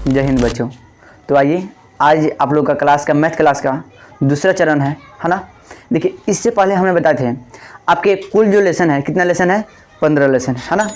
जय हिंद बच्चों। तो आइए आज आप लोग का क्लास का मैथ क्लास का दूसरा चरण है ना। देखिए इससे पहले हमने बताए थे आपके कुल जो लेसन है, कितना लेसन है, 15 लेसन है ना।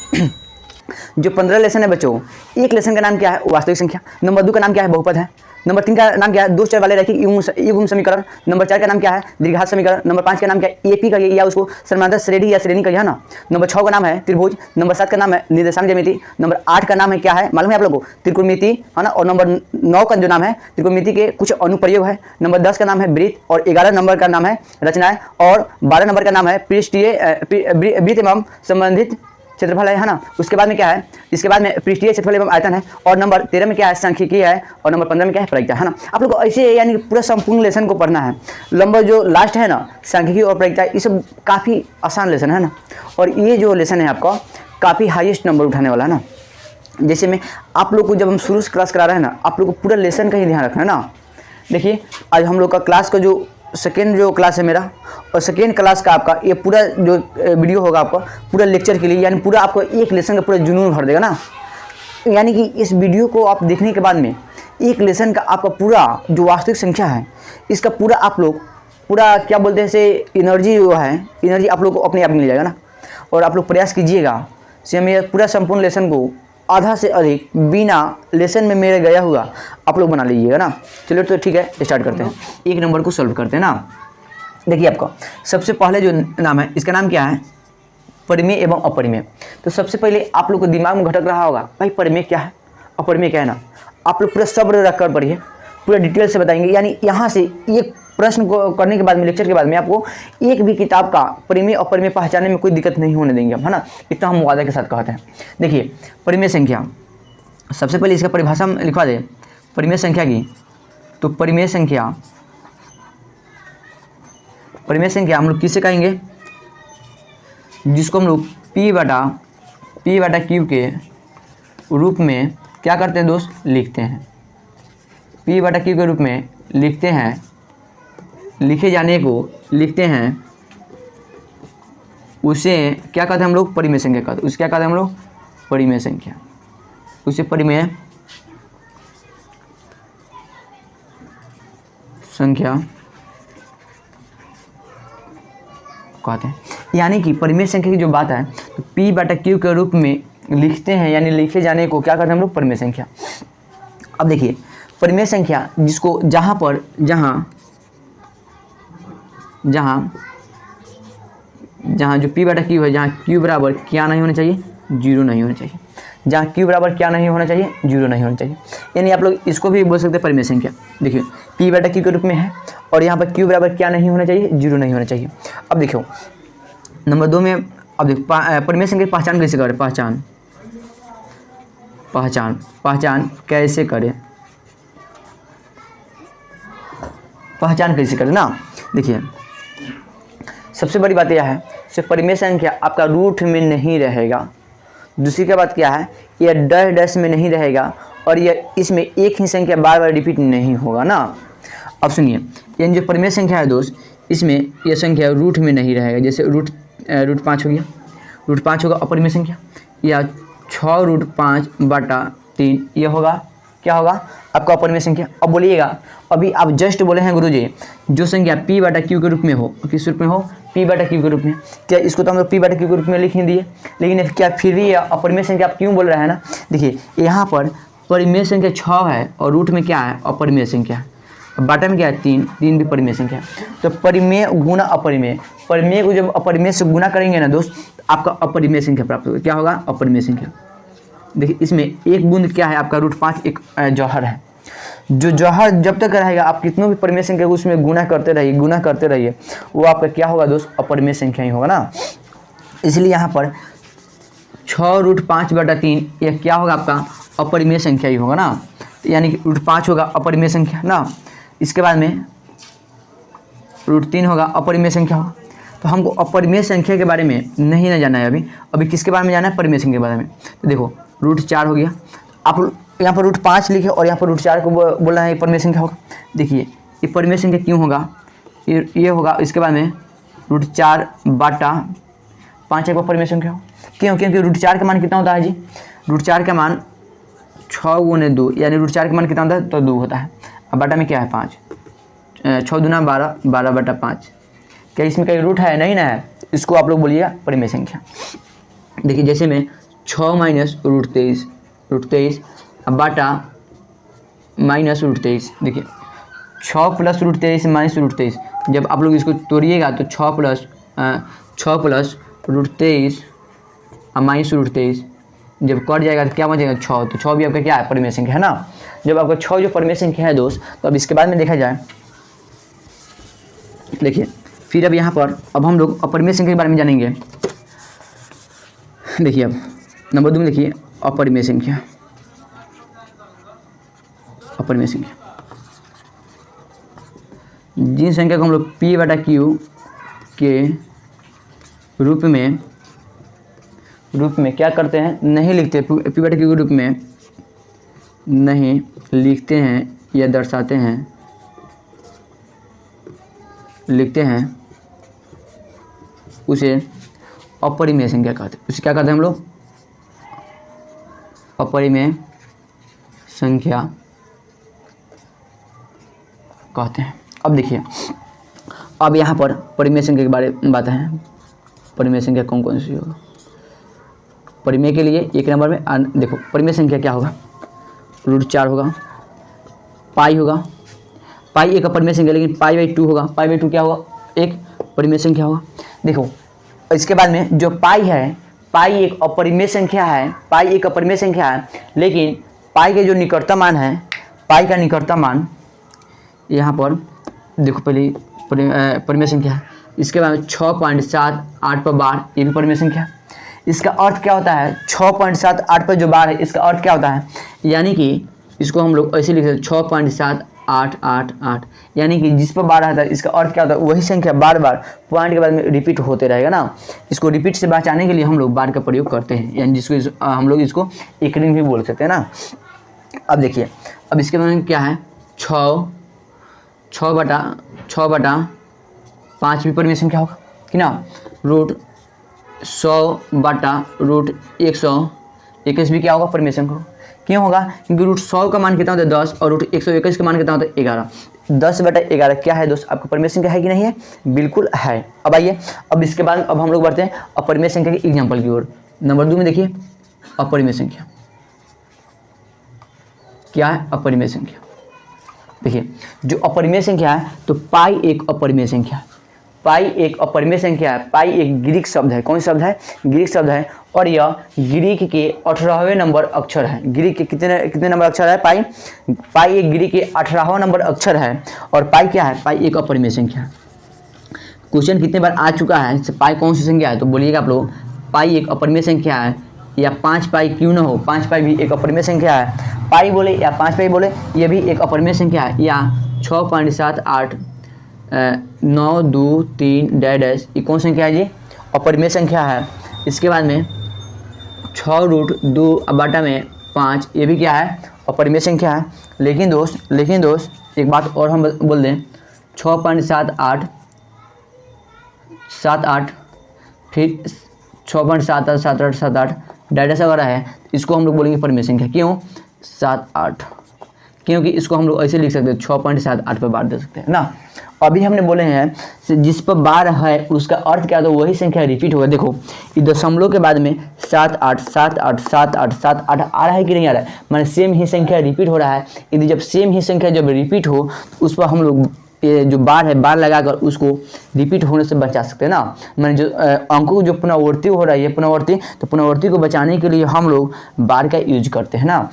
जो 15 लेसन है बच्चों, एक लेसन का नाम क्या है, वास्तविक संख्या। नंबर 2 का नाम क्या है, बहुपद है। नंबर 3 का नाम क्या है, दो चर वाले रैखिक युग्म समीकरण। नंबर 4 का नाम क्या है, द्विघात समीकरण। नंबर 5 का नाम क्या है, एपी करिए या उसको समांतर श्रेणी या श्रेणी करिए, है ना। नंबर 6 का नाम है त्रिभुज। नंबर 7 का नाम है निर्देशांक ज्यामिति। नंबर 8 का नाम है क्या है, मालूम है आप लोगों को, त्रिकोणमिति, है ना। और नंबर 9 का जो नाम है त्रिकोणमिति के कुछ अनुप्रयोग है। नंबर 10 का नाम है वृत्त और 11 नंबर का नाम है रचनाएं और 12 नंबर का नाम है पृष्ठीय वृत्त एवं संबंधित क्षेत्रफल है ना। उसके बाद में क्या है, इसके बाद में पृष्ठीय क्षेत्रफल एवं आयतन है। और नंबर 13 में क्या है, सांख्यिकीय है। और नंबर 15 में क्या है, प्रायिकता है ना। आप लोग को ऐसे यानी पूरा संपूर्ण लेसन को पढ़ना है। नंबर जो लास्ट है ना, सांख्यिकीय और प्रायिकता, ये सब काफ़ी आसान लेसन है ना। और ये जो लेसन है आपका काफ़ी हाईएस्ट नंबर उठाने वाला है ना। जैसे में आप लोग को जब हम शुरू से क्लास करा रहे हैं ना, आप लोग को पूरा लेसन का ही ध्यान रखना है ना। देखिए आज हम लोग का क्लास का जो सेकेंड जो क्लास है मेरा, और सेकेंड क्लास का आपका ये पूरा जो वीडियो होगा आपका पूरा लेक्चर के लिए, यानी पूरा आपको एक लेसन का पूरा जुनून भर देगा ना। यानी कि इस वीडियो को आप देखने के बाद में एक लेसन का आपका पूरा जो वास्तविक संख्या है, इसका पूरा आप लोग पूरा क्या बोलते हैं से एनर्जी जो है, एनर्जी आप लोग को अपने आप मिल जाएगा ना। और आप लोग प्रयास कीजिएगा से हम ये पूरा संपूर्ण लेसन को आधा से अधिक बिना लेसन में मेरे गया हुआ आप लोग बना लीजिएगा ना। चलिए तो ठीक है, स्टार्ट करते हैं। एक नंबर को सॉल्व करते हैं ना। देखिए आपका सबसे पहले जो नाम है, इसका नाम क्या है, परिमेय एवं अपरिमेय। तो सबसे पहले आप लोग को दिमाग में घटक रहा होगा भाई परिमेय क्या है, अपरिमेय क्या है ना। आप लोग पूरा सब्र रख कर पढ़िए, पूरा डिटेल से बताएंगे। यानी यहाँ से एक प्रश्न को करने के बाद में, लेक्चर के बाद में आपको एक भी किताब का परिमेय और अपरिमेय पहचानने में कोई दिक्कत नहीं होने देंगे हम, है ना। इतना हम वादा के साथ कहते हैं। देखिए परिमेय संख्या, सबसे पहले इसका परिभाषा हम लिखवा दें परिमेय संख्या की। तो परिमेय संख्या हम लोग किससे कहेंगे, जिसको हम लोग P बटा Q के रूप में क्या करते हैं दोस्त, लिखते हैं। P बटा Q के रूप में लिखते हैं, लिखे जाने को लिखते हैं, उसे क्या कहते हैं हम लोग, परिमेय संख्या कहते हैं। उसे क्या कहते हैं हम लोग, परिमेय संख्या। उसे परिमेय संख्या कहते हैं। यानी कि परिमेय संख्या की जो बात है, तो P बटा Q के रूप में लिखते हैं, यानी लिखे जाने को क्या कहते हैं हम लोग, परिमेय संख्या। अब देखिए परिमेय संख्या जिसको जहाँ जो P बटा Q है, जहाँ Q बराबर क्या नहीं होना चाहिए, 0 नहीं होना चाहिए। जहाँ Q बराबर क्या नहीं होना चाहिए, 0 नहीं होना चाहिए। यानी आप लोग इसको भी बोल सकते हैं परिमेय संख्या। देखिए P बटा Q के रूप में है और यहाँ पर Q बराबर क्या नहीं होना चाहिए, 0 नहीं होना चाहिए। अब देखो नंबर 2 में, अब देखो परिमेय संख्या की पहचान कैसे करें, पहचान कैसे करें, पहचान कैसे करें ना। देखिए सबसे बड़ी बात यह है सिर्फ परिमेय संख्या आपका रूट में नहीं रहेगा। दूसरी क्या बात क्या है, यह डैश में नहीं रहेगा और यह इसमें एक ही संख्या बार बार रिपीट नहीं होगा ना। अब सुनिए, यानी जो परिमेय संख्या है दोस्त, इसमें यह संख्या रूट में नहीं रहेगा। जैसे रूट 5 हो गया, रूट 5 होगा अपरिमेय संख्या, या 6 रूट 5 बटा 3 ये होगा, क्या होगा आपका अपरिमेय संख्या। अब बोलिएगा, अभी आप जस्ट बोले हैं गुरुजी जो संख्या P बटा Q के रूप में हो, किस रूप में हो, P बटा Q के रूप में, क्या इसको तो हम लोग P बटा Q के रूप में लिख ही दिए, लेकिन क्या फिर भी अपरिमेय संख्या आप क्यों बोल रहे हैं ना। देखिए यहाँ पर परिमेय संख्या 6 है और रूट में क्या है, अपरिमेय संख्या है। बाटा में क्या है, 3 भी परिमेय संख्या है। तो परिमेय गुना अपरिमेय, परिमेय को जब अपरिमेय से गुना करेंगे ना दोस्त, आपका अपरिमेय संख्या प्राप्त होगा। क्या होगा, अपरिमेय संख्या। देखिए इसमें एक बूंद क्या है आपका, रूट 5 एक जौहर है। जो जौहर जब तक रहेगा आप कितनों भी परिमेय संख्या को उसमें गुना करते रहिए, वो आपका क्या होगा दोस्त, अपरिमेय संख्या ही होगा ना। इसलिए यहाँ पर 6 रूट 5 बटा 3 यह क्या होगा, आपका अपरिमेय संख्या ही होगा ना। यानी कि रूट 5 होगा अपरिमेय संख्या ना। इसके बाद में रूट 3 होगा अपरिमेय संख्या होगा। तो हमको अपरिमेय संख्या के बारे में नहीं ना जाना है अभी किसके बारे में जाना है, परिमेय संख्या के बारे में। तो देखो रूट 4 हो गया, आप यहाँ पर रूट 5 लिखे और यहाँ पर रूट 4 को बोलना है परिमेय संख्या होगा। देखिए ये परिमेय संख्या क्यों होगा, ये होगा। इसके बाद में रूट 4 बटा 5 एक बार परिमेय संख्या हो, क्यों, क्योंकि रूट 4 का मान कितना होता है जी, रूट 4 का मान 6 गुने 2 यानी रूट 4 का मान कितना होता है तो 2 होता है। अब बटा में क्या है 5, 6 दूना 12, 12/5। क्या इसमें कहीं रूट है? नहीं ना है। इसको आप लोग बोलिएगा परिमेय संख्या। देखिए जैसे में 6 माइनस रूट 23 अब बटा माइनस रूट 23। देखिए 6 प्लस रूट 23 माइनस रूट 23, जब आप लोग इसको तोड़िएगा तो 6 प्लस रूट 23 और माइनस रूट 23 जब कट जाएगा तो क्या बचेगा 6। तो 6 भी आपका क्या है? परिमेय संख्या है ना। जब आपका 6 जो परिमेय संख्या है दोस्त, तो अब इसके बाद में देखा जाए, देखिए फिर अब यहाँ पर अब हम लोग अपरिमेय संख्या के बारे में जानेंगे। देखिए अब नंबर 2 में देखिए अपरिमेय संख्या। अपरिमेय संख्या जिन संख्या को हम लोग P/Q के रूप में क्या करते हैं? नहीं लिखते। P/Q के रूप में नहीं लिखते हैं या दर्शाते हैं, लिखते हैं, उसे अपरिमेय संख्या कहते हैं। उसे क्या कहते हैं हम लोग? अपरिमेय संख्या कहते हैं। अब देखिए अब यहाँ पर परिमेय संख्या के बारे में बात है। परिमेय संख्या कौन कौन सी होगा? परिमेय के लिए 1 नंबर में देखो परिमेय संख्या क्या होगा? रूट 4 होगा, पाई होगा। पाई एक अपरिमेय संख्या, लेकिन पाई/2 होगा। पाई/2 क्या होगा? एक परिमेय संख्या होगा। देखो इसके बाद में जो पाई है, पाई एक अपरिमेय संख्या है। पाई एक अपरिमेय संख्या है, लेकिन पाई के जो निकटतम मान है, पाई का निकटतम मान यहाँ पर देखो पहले परिमेय संख्या है। इसके बाद में 6.78 पर बार, ये भी परिमेय संख्या। इसका अर्थ क्या होता है? 6.78 पर जो बार है, इसका अर्थ क्या होता है? यानी कि इसको हम लोग ऐसे लिख सकते हैं 6.7888, यानी कि जिस पर बार आता है इसका अर्थ क्या होता है? वही संख्या बार बार पॉइंट के बाद में रिपीट होते रहेगा ना। इसको रिपीट से बचाने के लिए हम लोग बार का प्रयोग करते हैं, यानी जिसको हम लोग इसको एकरिंग भी बोल सकते हैं ना। अब देखिए अब इसके बाद में क्या है? 6/5 भी परिमेय संख्या होगा कि ना। रूट 100/√121 भी क्या होगा? परिमेय संख्या होगा। क्यों होगा? क्योंकि रूट 100 का मान कितना होता है 10 और रूट 121 का मान कितना होता है 11। 10/11 क्या है दोस्त? आपको परिमेय संख्या है कि नहीं है? बिल्कुल है। अब आइए अब इसके बाद अब हम लोग बढ़ते हैं अपरिमेय संख्या के एग्जाम्पल की ओर। नंबर 2 में देखिए अपरिमेय संख्या क्या है? अपरिमेय संख्या देखिए जो अपरिमेय संख्या है, तो पाई एक अपरिमेय संख्या है। पाई एक अपरिमेय संख्या है। पाई एक ग्रीक शब्द है। कौन शब्द है? ग्रीक शब्द है। और यह ग्रीक के 18वें नंबर अक्षर है। ग्रीक के कितने नंबर अक्षर है? पाई एक ग्रीक के 18वां नंबर अक्षर है। और पाई क्या है? पाई एक अपरिमेय संख्या। क्वेश्चन कितने बार आ चुका है, पाई कौन सी संख्या है? तो बोलिएगा आप लोग पाई एक अपरिमेय संख्या है, या 5 पाई क्यों ना हो, 5 पाई भी एक अपरिमेय संख्या है। पाई बोले या 5 पाई बोले, ये भी एक अपरिमेय संख्या है। या 6.789223 ये कौन संख्या है जी? अपरिमेय संख्या है। इसके बाद में 6√2/5 ये भी क्या है? अपरिमेय संख्या है। लेकिन दोस्त एक बात और हम बोल दें, 6.78 फिर 6.7878 डायरेक्ट वगैरह है, इसको हम लोग बोलेंगे परिमेय संख्या। क्यों? 7-8, क्योंकि इसको हम लोग ऐसे लिख सकते हैं 6.78 पर बार दे सकते हैं ना। अभी हमने बोले हैं जिस पर बार है उसका अर्थ क्या, तो वही संख्या रिपीट होगा। देखो ये दशमलव के बाद में 7-8 7-8 7-8 7-8 आ रहा है कि नहीं आ रहा है, माने सेम ही संख्या रिपीट हो रहा है। यदि जब सेम ही संख्या जब रिपीट हो तो उस पर हम लोग ये जो बार है बार लगाकर उसको रिपीट होने से बचा सकते हैं ना। मैंने जो अंकों की जो पुनरावृत्ति हो रहा है पुनरावृत्ति, तो पुनरावृत्ति को बचाने के लिए हम लोग बार का यूज करते हैं ना।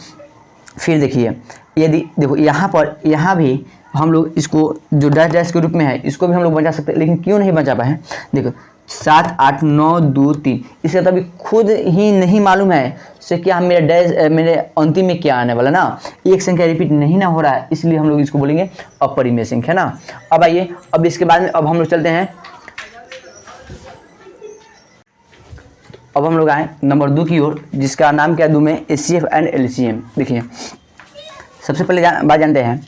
फिर देखिए यदि देखो यहाँ भी हम लोग इसको जो डैश डैश के रूप में है इसको भी हम लोग बचा सकते हैं, लेकिन क्यों नहीं बचा पाए? देखो 7 8 9 2 3 इसका तो अभी खुद ही नहीं मालूम है से क्या मेरा डैश मेरे अंतिम में क्या आने वाला ना, एक संख्या रिपीट नहीं ना हो रहा है, इसलिए हम लोग इसको बोलेंगे अपरिमेय संख्या ना। अब आइए अब इसके बाद में अब हम लोग चलते हैं, अब हम लोग आए नंबर 2 की ओर, जिसका नाम क्या दूँ मैं, HCF एंड LCM। देखिए सबसे पहले बात जानते हैं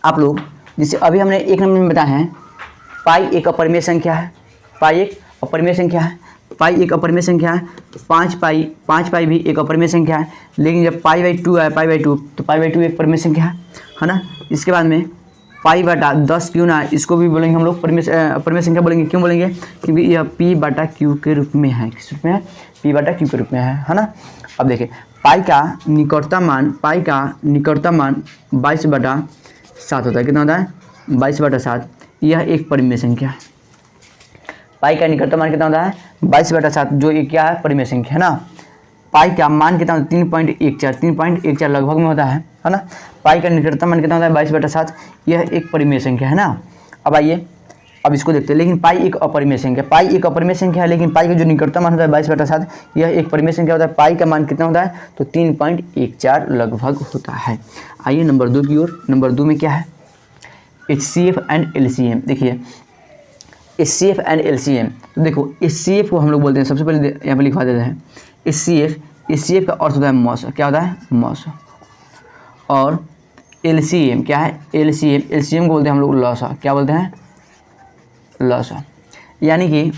आप लोग, जिसे अभी हमने 1 नंबर में बताया है पाई एक अपरिमेय संख्या है, पाई एक अपरिमेय संख्या है। पाई एक अपरिमेय संख्या है, 5 पाई भी एक अपरिमेय संख्या है, लेकिन जब पाई बाई 2 है, पाई बाई 2 तो पाई बाई 2 एक परिमेय संख्या है ना। इसके बाद में पाई बटा 10 क्यों ना है, इसको भी बोलेंगे हम लोग परिमेय संख्या बोलेंगे। क्यों बोलेंगे? क्योंकि यह पी बटा क्यू के रूप में है। किस रूप में है? पी बटा क्यू के रूप में है ना। अब देखिए पाई का निकटतम मान 22/7 होता है। कितना होता है? 22/7। यह एक परिमेय संख्या है। पाई का निकटतम मान कितना होता है? 22/7, जो एक क्या है? परिमेय संख्या है ना। पाई का मान कितना होता है? 3.14 लगभग में होता है ना। पाई का निकटतम मान कितना होता है? 22/7। यह एक परिमेय संख्या है ना। अब आइए अब इसको देखते हैं। लेकिन पाई एक अपरिमेय संख्या है, लेकिन पाई का जो निकटतम मान होता है 22/7, यह एक परिमेय संख्या होता है। पाई का मान कितना होता है? तो 3.14 लगभग होता है। आइए नंबर 2 की ओर। नंबर 2 में क्या है? HCF and LCM। देखिए HCF एंड LCM, तो देखो HCF को हम लोग बोलते हैं, सबसे पहले यहाँ पर लिखवा देते हैं। HCF का अर्थ होता है मॉस। क्या होता है? मॉस। और LCM क्या है? LCM को बोलते हैं हम लोग लॉसा। क्या बोलते हैं? लॉसा। यानी कि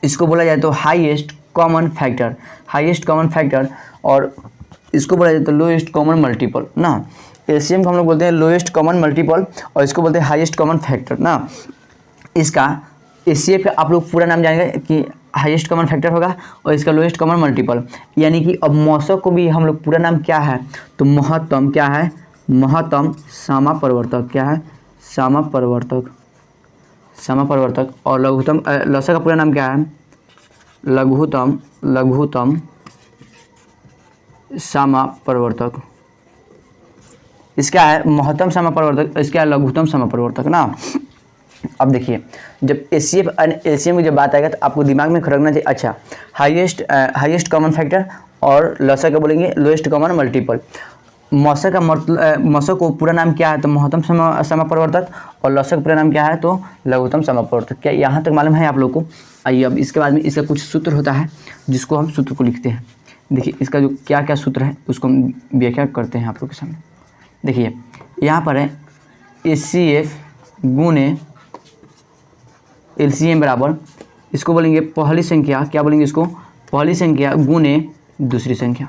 इसको बोला जाए तो हाईएस्ट कॉमन फैक्टर, और इसको बोला जाए तो लोएस्ट कॉमन मल्टीपल ना। LCM को हम लोग बोलते हैं लोएस्ट कॉमन मल्टीपल, और इसको बोलते हैं हाईएस्ट कॉमन फैक्टर ना। इसका HCF का आप लोग पूरा नाम जानेंगे कि हाईएस्ट कॉमन फैक्टर होगा, और इसका लोएस्ट कॉमन मल्टीपल। यानी कि अब मौसम को भी हम लोग पूरा नाम क्या है? तो महत्तम क्या है? महत्तम सामा परिवर्तक। क्या है? सामा परिवर्तक। और लघुत्तम लसा का पूरा नाम क्या है? लघुत्तम सामा परिवर्तक। इसका है महत्तम सामा परिवर्तक, इसका है लघुत्तम सामा परिवर्तक ना। अब देखिए जब HCF और LCM की जब बात आएगा तो आपको दिमाग में रखना चाहिए, अच्छा हाईएस्ट कॉमन फैक्टर और लसा का बोलेंगे लोएस्ट कॉमन मल्टीपल। मौसा का मौसा को पूरा नाम क्या है? तो महत्तम सामा परिवर्तक, और लसा का पूरा नाम क्या है? तो लघुत्तम सामा परिवर्तक। क्या यहाँ तक मालूम है आप लोग को? आइए अब इसके बाद में इसका कुछ सूत्र होता है जिसको हम सूत्र को लिखते हैं। देखिए इसका जो क्या क्या सूत्र है उसको हम व्याख्या करते हैं आप लोग के सामने। देखिए यहाँ पर है HCF गुणे LCM बराबर, इसको बोलेंगे पहली संख्या। क्या बोलेंगे इसको? पहली संख्या गुणे दूसरी संख्या।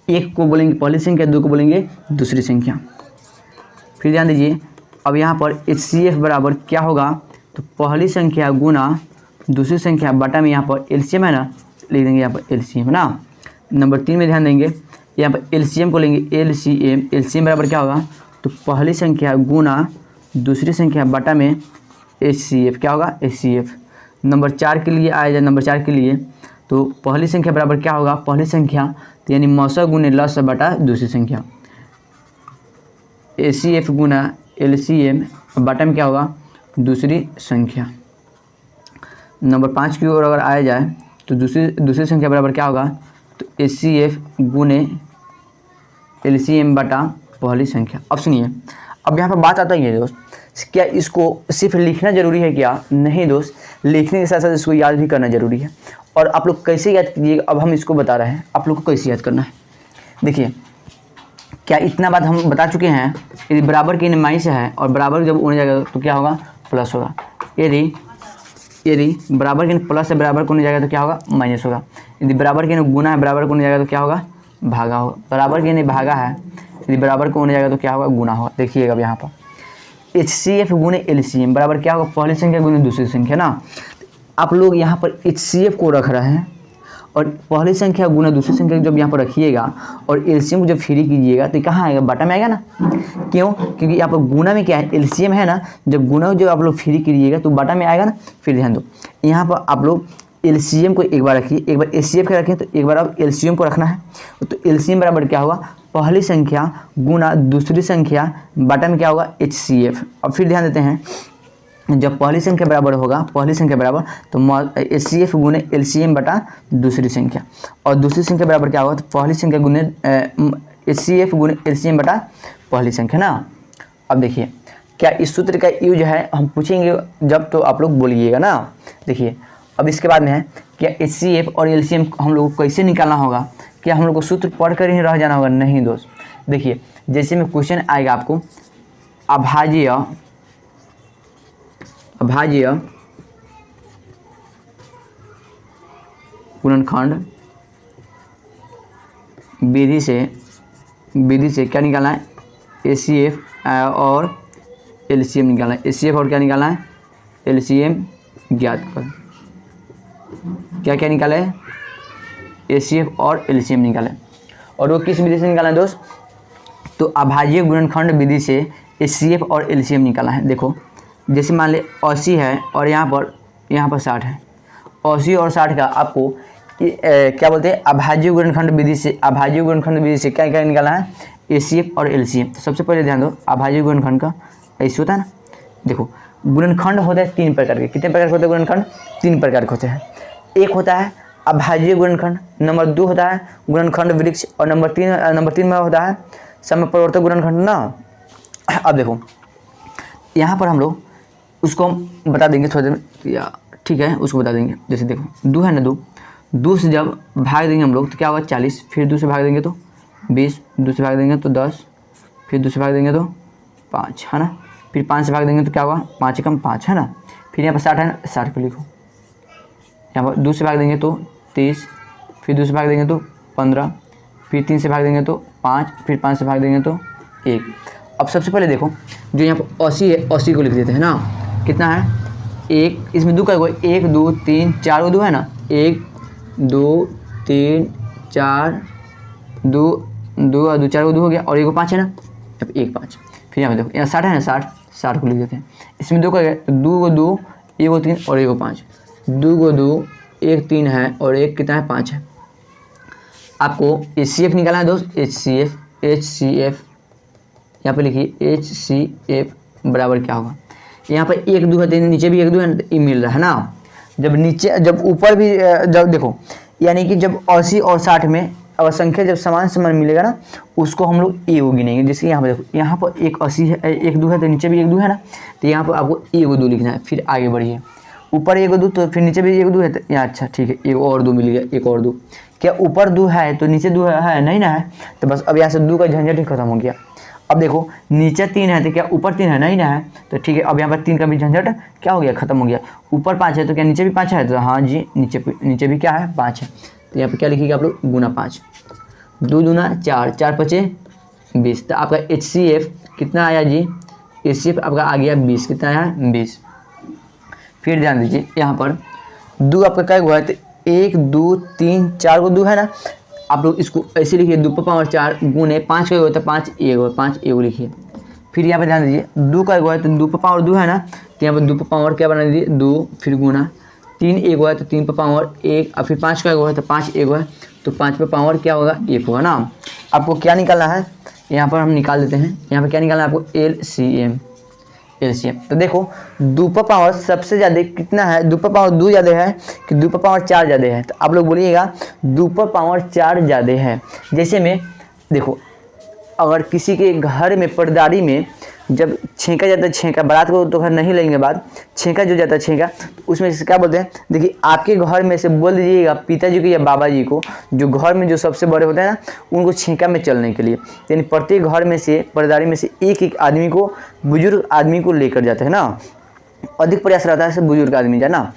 एक को बोलेंगे पहली संख्या, दो को बोलेंगे दूसरी संख्या। फिर ध्यान दीजिए अब यहाँ पर HCF बराबर क्या होगा? तो पहली संख्या गुना दूसरी संख्या बटा में यहाँ पर LCM है ना, लिख देंगे यहाँ पर LCM ना। नंबर 3 में ध्यान देंगे, यहाँ पर LCM को लेंगे LCM बराबर क्या होगा? तो पहली संख्या गुना दूसरी संख्या बटा में HCF। क्या होगा? HCF। नंबर 4 के लिए आया जाए, नंबर 4 के लिए तो पहली संख्या बराबर क्या होगा? पहली संख्या तो यानी मौसा गुने लस बटा दूसरी संख्या, HCF गुना LCM बटा में क्या होगा? दूसरी संख्या। नंबर 5 की ओर अगर आया जाए तो दूसरी संख्या बराबर क्या होगा? तो HCF गुने LCM बटा पहली संख्या। अब सुनिए अब यहाँ पर बात आता ही है दोस्त, क्या इसको सिर्फ लिखना जरूरी है? क्या नहीं दोस्त, लिखने के साथ साथ इसको याद भी करना जरूरी है। और आप लोग कैसे याद कीजिएगा, अब हम इसको बता रहे हैं आप लोग को कैसे याद करना है। देखिए क्या इतना बात हम बता चुके हैं, यदि बराबर के माइनस है और बराबर जब होने जाएगा तो क्या होगा? प्लस होगा। यदि बराबर के प्लस से बराबर को होने जाएगा तो क्या होगा? माइनस होगा। यदि बराबर के गुना है बराबर को होने जाएगा तो क्या होगा? भागा होगा। बराबर के नहीं भागा है, यदि बराबर को होने जाएगा तो क्या होगा? गुना होगा। देखिएगा अब यहाँ पर HCF गुने LCM बराबर क्या होगा? पहली संख्या गुने दूसरी संख्या ना। आप लोग यहाँ पर HCF को रख रहे हैं और पहली संख्या गुना दूसरी संख्या जब यहाँ पर रखिएगा और LCM को जब फ्री कीजिएगा तो कहाँ आएगा? बटा में आएगा ना। क्यों? क्योंकि यहाँ पर गुना में क्या है? LCM है ना। जब गुना जब आप लोग फ्री कीजिएगा तो बटा में आएगा ना। फिर ध्यान दो यहाँ पर आप लोग LCM को एक बार रखिए, एक बार HCF का रखें तो एक बार अब LCM को रखना है। तो LCM बराबर क्या होगा? पहली संख्या गुना दूसरी संख्या बटा में क्या होगा? HCF। अब फिर ध्यान देते हैं जब पहली संख्या बराबर होगा, पहली संख्या बराबर तो HCF गुने LCM बटा दूसरी संख्या, और दूसरी संख्या बराबर क्या होगा? तो पहली संख्या गुने HCF गुने LCM बटा पहली संख्या ना। अब देखिए क्या इस सूत्र का यूज है हम पूछेंगे जब तो आप लोग बोलिएगा ना। देखिए अब इसके बाद में है क्या HCF और LCM हम लोग को कैसे निकालना होगा? क्या हम लोग को सूत्र पढ़ कर ही रह जाना होगा? नहीं दोस्त। देखिए जैसे में क्वेश्चन आएगा आपको गुणनखंड विधि से क्या निकालना है, HCF और LCM निकालना है। HCF और क्या निकालना है, LCM ज्ञात कर। क्या क्या निकाला है, HCF और LCM निकाला है। और वो किस विधि से निकाला है दोस्त, तो अभाज्य गुणनखंड विधि से HCF और LCM निकाला है। देखो जैसे मान ले 80 है और यहाँ पर 60 है, 80 और 60 का आपको क्या बोलते हैं, अभाज्य गुणनखंड विधि से क्या क्या निकाला है, HCF और LCM। तो सबसे पहले ध्यान दो, अभाज्य गुणनखंड का ऐसे होता है ना। देखो गुणनखंड होता है 3 प्रकार के। कितने प्रकार के होते हैं गुणनखंड, 3 प्रकार के होते हैं। एक होता है अभाज्य गुणनखंड, नंबर 2 होता है गुणनखंड वृक्ष, और नंबर 3 में होता है समपरिवर्तक गुणनखंड ना। अब देखो यहाँ पर हम लोग उसको हम बता देंगे थोड़ी देर में, या ठीक है उसको बता देंगे। जैसे देखो 2 है ना, 2 से जब भाग देंगे हम लोग तो क्या होगा 40, फिर 2 से भाग देंगे तो 20, 2 से भाग देंगे तो 10, फिर 2 से भाग देंगे तो 5 है ना, फिर 5 से भाग देंगे तो क्या होगा 5 कम 5 है ना, फिर यहाँ पर 60 है ना, 60 को लिखो। यहाँ पर 2 से भाग देंगे तो 30, फिर 2 से भाग देंगे तो 15, फिर 3 से भाग देंगे तो 5, फिर 5 से भाग देंगे तो 1। अब सबसे पहले देखो जो यहाँ पर 80 है, 80 को लिख देते हैं ना। कितना है, 1, इसमें 2 का 1 2 3 4 2 है ना, 1 2 3 4 2 2 और 2 4 2 हो गया, और 1 5 है ना, अब 1 5। फिर यहाँ पे देखो यहाँ 60 है ना, 60 को लिख देते हैं। इसमें 2 का 2 को 2 1 को 3 और 1 को 5, 2 को 2 1 3 है और 1 कितना है 5 है। आपको HCF निकालना है दोस्त, HCF यहाँ पे लिखिए HCF बराबर क्या होगा, यहाँ पर 1 2 है तो नीचे भी 1 2 है, ये मिल रहा है ना। जब ऊपर भी जब देखो यानी कि जब 80 और 60 में अगर संख्या जब समान मिलेगा ना, उसको हम लोग ए गिनेंगे। जैसे यहाँ पर देखो, यहाँ पर 1 80 है 1 2 है तो नीचे भी 1 2 है ना, तो यहाँ पर आपको 1 2 लिखना है। फिर आगे बढ़िए, ऊपर 1 2 तो फिर नीचे भी 1 2 है, तो यहाँ अच्छा ठीक है 1 और 2 मिल गया, 1 और 2। क्या ऊपर 2 है तो नीचे 2 है नहीं ना है, तो बस अब यहाँ से 2 का झंझट ही खत्म हो गया। अब देखो नीचे 3 है तो क्या ऊपर 3 है नहीं ना है, तो ठीक है अब यहाँ पर 3 का भी झंझट क्या हो गया, खत्म हो गया। ऊपर 5 है तो क्या नीचे भी 5 है, तो हाँ जी नीचे भी क्या है 5 है। तो यहाँ पर क्या लिखिएगा आप लोग, गुना 5, 2 दूना 4, 4 5 20। तो आपका HCF कितना आया जी, HCF आपका आ गया 20। कितना आया 20। फिर ध्यान दीजिए यहाँ पर 2 आपका क्या हुआ है, तो 1 2 3 4 को 2 है ना, आप लोग इसको ऐसे लिखिए 2 पावर 4 गुने 5 का होता है 5 1 लिखिए। फिर यहाँ पर ध्यान दीजिए 2 का हुआ है तो 2 पावर 2 है ना, तो यहाँ पर 2 पावर क्या बना दीजिए 2, फिर गुना 3 1 हुआ है तो 3 पावर 1, और फिर 5 का हुआ है तो 5 1 हुआ है तो 5 पे पावर क्या होगा 1 होगा ना। आपको क्या निकालना है, यहाँ पर हम निकाल देते हैं। यहाँ पर क्या निकालना है आपको, LCM। तो देखो 2 पर पावर सबसे ज़्यादा कितना है, 2 पर पावर 2 ज़्यादा है कि 2 पर पावर 4 ज़्यादा है, तो आप लोग बोलिएगा 2 पर पावर 4 ज़्यादा है। जैसे में देखो अगर किसी के घर में पर्दारी में जब छेंका जाता है, छेंका बारात को तो घर नहीं लेंगे बाद, छेंका जो जाता है छेंका, तो उसमें से क्या बोलते हैं, देखिए आपके घर में से बोल दीजिएगा पिताजी को या बाबा जी को, जो घर में जो सबसे बड़े होते हैं ना, उनको छेंका में चलने के लिए, यानी प्रत्येक घर में से पर्दारी में से एक आदमी को, बुजुर्ग आदमी को लेकर जाते हैं ना। अधिक प्रयास रहता है बुजुर्ग आदमी जाना।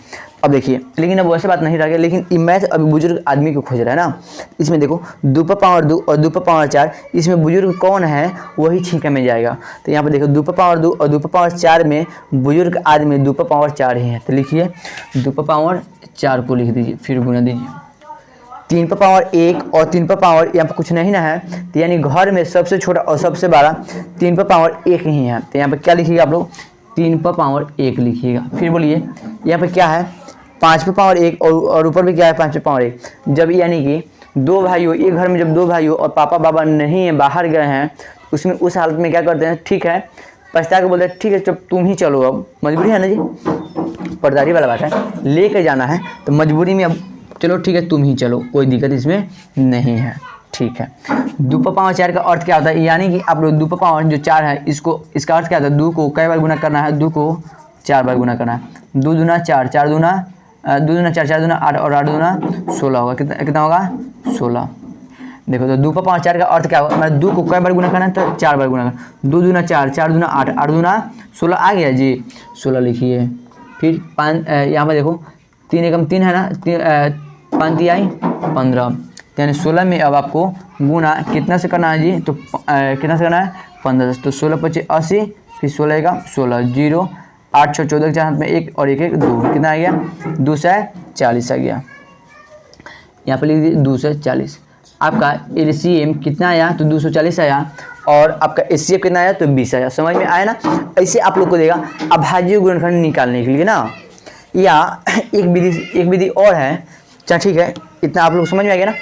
अब देखिए लेकिन अब वैसे बात नहीं रह गया, लेकिन मैथ अभी बुजुर्ग आदमी को खोज रहा है ना। इसमें देखो 2 पर पावर 2 और 2 पर पावर 4, इसमें बुजुर्ग कौन है वही छींका में जाएगा। तो यहाँ पर देखो 2 पर पावर 2 और 2 पर पावर 4 में बुजुर्ग आदमी 2 पर पावर 4 ही है, तो लिखिए 2 पर पावर 4 को लिख दीजिए, फिर गुना दीजिए। 3 पर पावर 1 और 3 पर पावर यहाँ पर कुछ नहीं ना है, तो यानी घर में सबसे छोटा और सबसे बड़ा 3 पर पावर 1 ही है। तो यहाँ पर क्या लिखिएगा आप लोग, 3 पर पावर 1 लिखिएगा। फिर बोलिए यहाँ पर क्या है 5 पर पावर 1 और ऊपर भी क्या है 5 पर पावर 1। जब यानी कि 2 भाई हो, एक घर में जब 2 भाई हो और पापा बाबा नहीं है, बाहर गए हैं, उसमें उस हालत में क्या करते हैं, ठीक है पछता के बोलते हैं ठीक है जब तुम ही चलो, अब मजबूरी है ना जी, पर्दारी वाला बात है, लेकर जाना है तो मजबूरी में अब चलो ठीक है तुम ही चलो, कोई दिक्कत इसमें नहीं है, ठीक है। 2 पर पावर 4 का अर्थ क्या होता है, यानी कि आप लोग 2 पर पावर जो 4 है इसका अर्थ क्या होता है, 2 को कई बार गुना करना है, 2 को 4 बार गुना करना है। 2 दूना 4, 4 दूना 2 दूना 4, 4 दूना 8 और 8 दूना 16 होगा। कितना होगा 16। देखो तो 2 पर पावर 4 का अर्थ क्या होगा, मतलब 2 को कई बार गुना करना है तो 4 बार गुना करना। 2 दूना 4, 4 दूना 8, 8 दूना 16 आ गया जी, 16 लिखिए। फिर 5 यहाँ पर देखो 3 एकम 3 है ना, 5 तिहाई 15, यानी 16 में अब आपको गुना कितना से करना है जी, तो कितना से करना है 15 से। तो 16 25 80, फिर 16 का 16 0 8 6 14 के 4 हाथ में 1 और 1 1 2, कितना आ गया 240 आ गया। यहाँ पर लिख दीजिए 240। आपका एलसीएम कितना आया, तो 240 आया, और आपका एचसीएफ कितना आया, तो 20 आया। समझ में आया ना। ऐसे आप लोग को देगा अभाज्य गुणनखंड निकालने के लिए ना, या एक विधि और है। चल ठीक है, इतना आप लोग समझ में आ गया ना।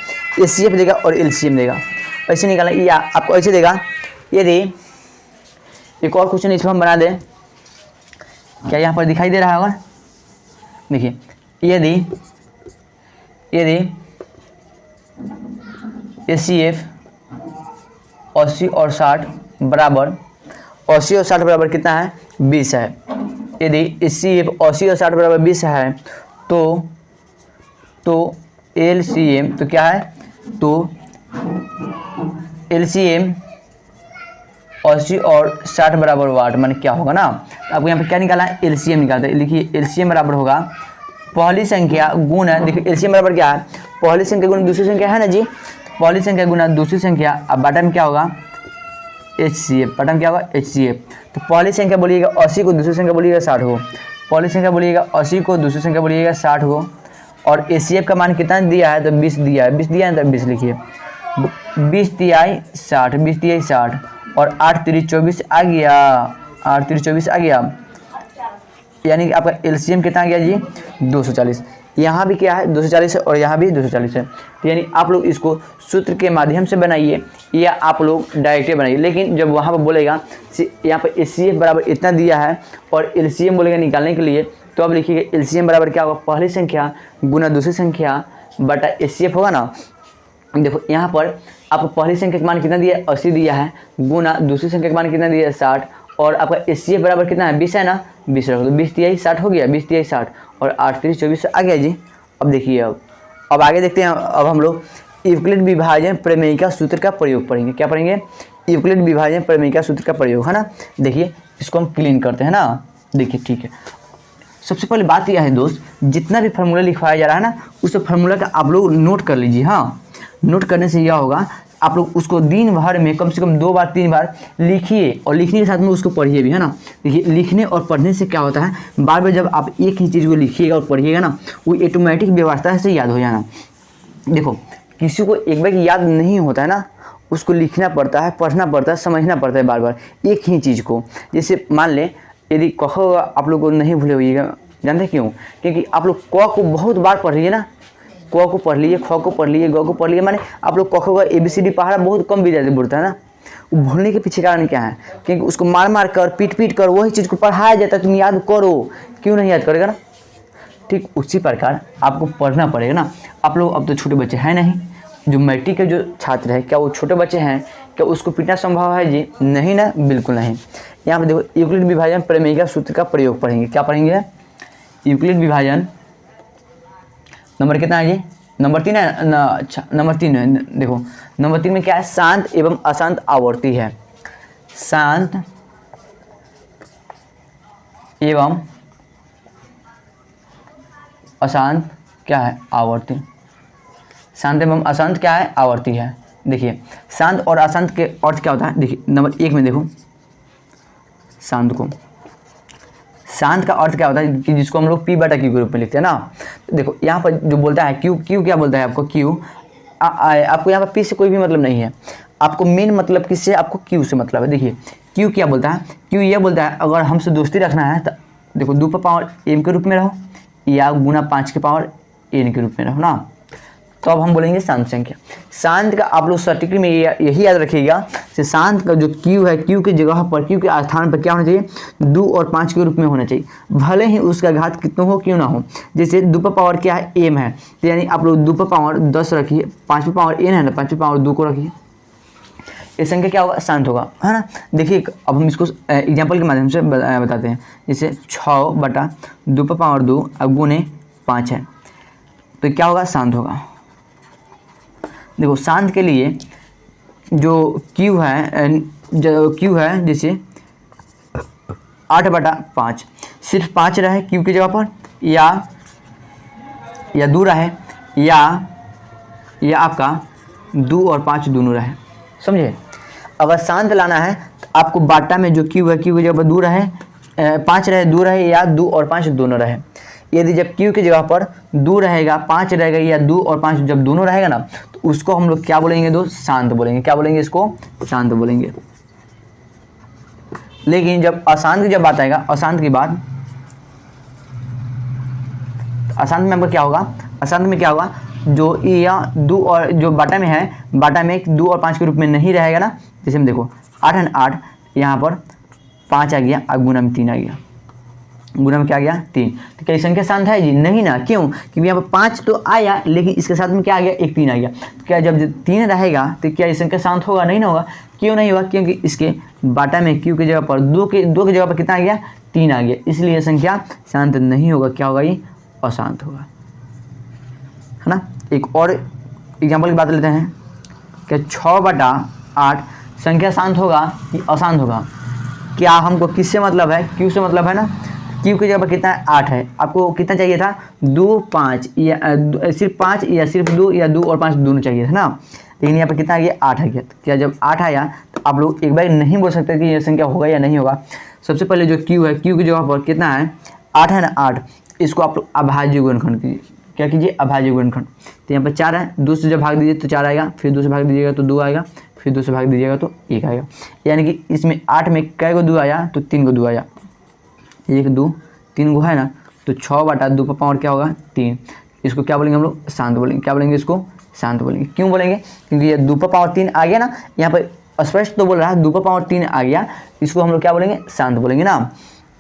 एचसीएफ देगा और एलसीएम देगा, ऐसे निकालना, या आपको ऐसे देगा। यदि एक और क्वेश्चन इसमें हम बना दें, क्या यहाँ पर दिखाई दे रहा होगा, देखिए यदि एचसीएफ 80 और 60 बराबर, 80 और 60 बराबर कितना है 20 है। यदि एचसीएफ 80 और 60 बराबर 20 है, तो एलसीएम तो क्या है, तो एलसीएम 80 और 60 बराबर वाट, माने क्या होगा ना। आपको यहाँ पे क्या निकालना है, एलसीएम निकालते हैं। लिखिए एलसीएम बराबर होगा पहली संख्या गुना, देखिए एलसीएम बराबर क्या है, पहली संख्या गुना दूसरी संख्या है ना जी, पहली संख्या गुना दूसरी संख्या। अब बाटा में क्या होगा एचसीएफ, बाटा में क्या होगा एचसीएफ। तो पहली संख्या बोलिएगा 80 को, दूसरी संख्या बोलिएगा 60 को, पहली संख्या बोलिएगा 80 को, दूसरी संख्या बोलिएगा 60 को, और एचसीएफ का मान कितना दिया है, तो 20 दिया है, 20 दिया है तो 20 लिखिए, 20 तिहाई 60, 20 तिहाई 60, और 8 3 24 आ गया, 8 3 24 आ गया, यानी कि आपका एलसीएम कितना आ गया जी 240। यहाँ भी क्या है 240 है, और यहाँ भी 240 है। तो यानी आप लोग इसको सूत्र के माध्यम से बनाइए, या आप लोग डायरेक्ट बनाइए। लेकिन जब वहाँ पर बोलेगा यहाँ पर एचसीएफ बराबर इतना दिया है, और एलसीएम बोलेगा निकालने के लिए, तो अब लिखिएगा एलसीएम बराबर क्या होगा, पहली संख्या गुना दूसरी संख्या बटा एचसीएफ होगा ना। देखो यहाँ पर आपको पहली संख्या का मान कितना दिया है 80 दिया है, गुना दूसरी संख्या का मान कितना दिया है 60, और आपका एचसीएफ बराबर कितना है 20 है ना, 20 रखो, तो 20 तिहाई 60 हो गया, 20 तिहाई 60, और 8 3 24 आ गया जी। अब देखिए अब आगे देखते हैं। अब हम लोग यूक्लिड विभाजन प्रमेय का सूत्र का प्रयोग पढ़ेंगे। क्या पढ़ेंगे, यूक्लिड विभाजन प्रमेय का सूत्र का प्रयोग, है ना। देखिए इसको हम क्लीन करते हैं ना। देखिए ठीक है, सबसे पहले बात यह है दोस्त, जितना भी फार्मूला लिखवाया जा रहा है ना, उस फार्मूला का आप लोग नोट कर लीजिए। हाँ, नोट करने से यह होगा आप लोग उसको दिन भर में कम से कम 2 बार 3 बार लिखिए, और लिखने के साथ में उसको पढ़िए भी, है ना। देखिए लिखने और पढ़ने से क्या होता है, बार बार जब आप एक ही चीज़ को लिखिएगा और पढ़िएगा ना, वो ऑटोमेटिक व्यवस्था से याद हो जाना। देखो किसी को एक बार याद नहीं होता है ना, उसको लिखना पड़ता है, पढ़ना पड़ता है, समझना पड़ता है बार बार एक ही चीज़ को। जैसे मान लें यदि क ख आप लोग को नहीं भूले होइएगा, जानते क्यों, क्योंकि आप लोग क को बहुत बार पढ़ लीजिए ना, क को पढ़ लीजिए, ख को पढ़ लीजिए, ग को पढ़ लीजिए, माने आप लोग क ख का ABCD पढ़ा बहुत कम भी ज़्यादा बोलता है ना। वो भूलने के पीछे कारण क्या है, क्योंकि उसको मार मार कर पीट कर वही चीज़ को पढ़ाया जाता है, तुम याद करो, क्यों नहीं याद करेगा ना। ठीक उसी प्रकार आपको पढ़ना पड़ेगा ना। आप लोग अब तो छोटे बच्चे हैं नहीं, जो मैट्रिक के जो छात्र है, क्या वो छोटे बच्चे हैं, क्या उसको पीटना संभव है जी, नहीं ना, बिल्कुल नहीं। यहाँ पर देखो यूक्लिड विभाजन प्रमेय का सूत्र का प्रयोग पढ़ेंगे। क्या पढ़ेंगे, यूक्लिड विभाजन नंबर कितना है जी, नंबर 3 है ना, अच्छा नंबर 3 है। देखो नंबर 3 में क्या है, शांत एवं अशांत आवर्ती है। शांत एवं अशांत क्या है, आवर्ती। शांत एवं अशांत क्या है, आवर्ती है। देखिए शांत और अशांत के अर्थ क्या होता है, देखिए नंबर 1 में देखो शांत को, शांत का अर्थ क्या होता है कि जिसको हम लोग P बटा Q के रूप में लिखते हैं ना। तो देखो यहाँ पर जो बोलता है Q क्या बोलता है आपको, Q आपको यहाँ पर P से कोई भी मतलब नहीं है, आपको मेन मतलब किससे, आपको Q से मतलब है। देखिए Q क्या बोलता है, Q ये बोलता है अगर हमसे दोस्ती रखना है तो देखो 2 पर पावर m के रूप में रहो, या गुना 5 के पावर n के रूप में रहो ना, तो अब हम बोलेंगे शांत संख्या। शांत का आप लोग सटीक में यही याद रखिएगा कि शांत का जो Q है, Q की जगह पर, Q के स्थान पर क्या होना चाहिए, 2 और 5 के रूप में होना चाहिए, भले ही उसका घात कितना हो क्यों ना हो। जैसे 2 पर पावर क्या है, m है, तो यानी आप लोग 2 पर पावर 10 रखिए, 5 पर पावर n है ना, 5 पर पावर 2 को रखिए, ये संख्या क्या होगा, शांत होगा, है ना। देखिए अब हम इसको एग्जाम्पल के माध्यम से बताते हैं। जैसे 6 बटा 2 पर पावर 2 अब गुने 5 है, तो क्या होगा, शांत होगा। देखो शांत के लिए जो Q है जैसे 8 बटा 5, सिर्फ 5 रहे Q की जगह पर, या 2 रहे, या आपका 2 और 5 दोनों रहे, समझे। अगर शांत लाना है तो आपको बाटा में जो क्यू है, क्यू की जगह पर 2 रहे, 5 रहे, 2 रहे, या 2 और 5 दोनों रहे। यदि जब क्यू की जगह पर 2 रहेगा, 5 रहेगा, या 2 और 5 जब दोनों रहेगा ना, तो उसको हम लोग क्या बोलेंगे दोस्त, शांत बोलेंगे। क्या बोलेंगे, इसको शांत बोलेंगे। लेकिन जब अशांत की जब बात आएगा, अशांत की बात, अशांत में आपका क्या होगा, अशांत में क्या होगा, जो या 2 और जो बाटा में है, बाटा में 2 और 5 के रूप में नहीं रहेगा ना। जैसे हम देखो 8 है 8, यहाँ पर 5 आ गया, अब गुना में 3 आ गया, गुना में क्या आ गया 3। तो क्या ये संख्या शांत है जी, नहीं ना। क्यों, क्योंकि यहाँ पर 5 तो आया, लेकिन इसके साथ में क्या आ गया, एक 3 आ गया। तो क्या जब 3 रहेगा तो क्या ये संख्या शांत होगा, नहीं ना होगा। क्यों नहीं होगा, क्योंकि इसके बाटा में क्यू की जगह पर 2 की जगह पर कितना आ गया, 3 आ गया, इसलिए ये संख्या शांत नहीं होगा। क्या होगा, ये अशांत होगा, है ना। एक और एग्जाम्पल की बात लेते हैं कि 6/8 संख्या शांत होगा कि अशांत होगा। क्या हमको किससे मतलब है, क्यू से मतलब है ना। क्यू की जगह पर कितना है, 8 है। आपको कितना चाहिए था, 2, 5 या सिर्फ 5 या सिर्फ 2 या 2 और 5 दोनों चाहिए था ना। लेकिन यहाँ पर कितना आ गया, 8 आ गया। तो क्या जब 8 आया तो आप लोग एक बार नहीं बोल सकते कि यह संख्या होगा या नहीं होगा। सबसे पहले जो क्यू है, क्यू की जगह पर कितना है, 8 है ना, 8, इसको आप लोग अभाज्य गुणनखंड कीजिए। क्या कीजिए, अभाज्य गुणनखंड। तो यहाँ पर 4 है, 2 से जब भाग दीजिए तो 4 आएगा, फिर 2 से भाग दीजिएगा तो 2 आएगा, फिर 2 से भाग दीजिएगा तो 1 आएगा। यानी कि इसमें 8 में कै को 2 आया, तो 3 को 2 आया, 1 2 3 को है ना। तो 6/2 का पावर क्या होगा, 3। इसको क्या बोलेंगे हम लोग, शांत बोलेंगे। क्या बोलेंगे, इसको शांत बोलेंगे। क्यों बोलेंगे, क्योंकि ये 2 का पावर 3 आ गया ना, यहाँ पर स्पष्ट तो बोल रहा है 2 का पावर 3 आ गया, इसको हम लोग क्या बोलेंगे, शांत बोलेंगे ना।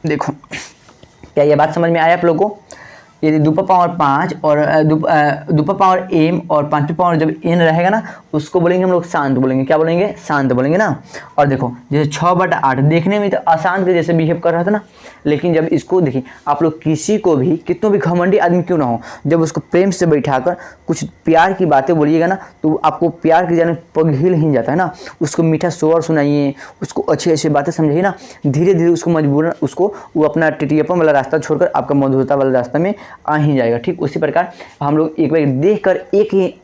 देखो क्या ये बात समझ में आया आप लोग को। यदि 2 पावर 5 और 2 पावर m और 5 पावर जब n रहेगा ना, उसको बोलेंगे हम लोग शांत बोलेंगे। क्या बोलेंगे, शांत बोलेंगे ना। और देखो जैसे 6/8 देखने में तो अशांत के जैसे बिहेव कर रहा था ना, लेकिन जब इसको देखिए आप लोग, किसी को भी कितनों भी घमंडी आदमी क्यों ना हो, जब उसको प्रेम से बैठाकर कुछ प्यार की बातें बोलिएगा ना, तो आपको प्यार की जाने पग हिल ही जाता है ना। उसको मीठा स्वर सुनाइए, उसको अच्छी अच्छी बातें समझाइए ना, धीरे धीरे उसको मजबूरन उसको वो अपना टिटियापन वाला रास्ता छोड़कर आपका मधुरता वाला रास्ता में आ ही जाएगा। ठीक उसी प्रकार हम लोग एक बार देखकर एक ही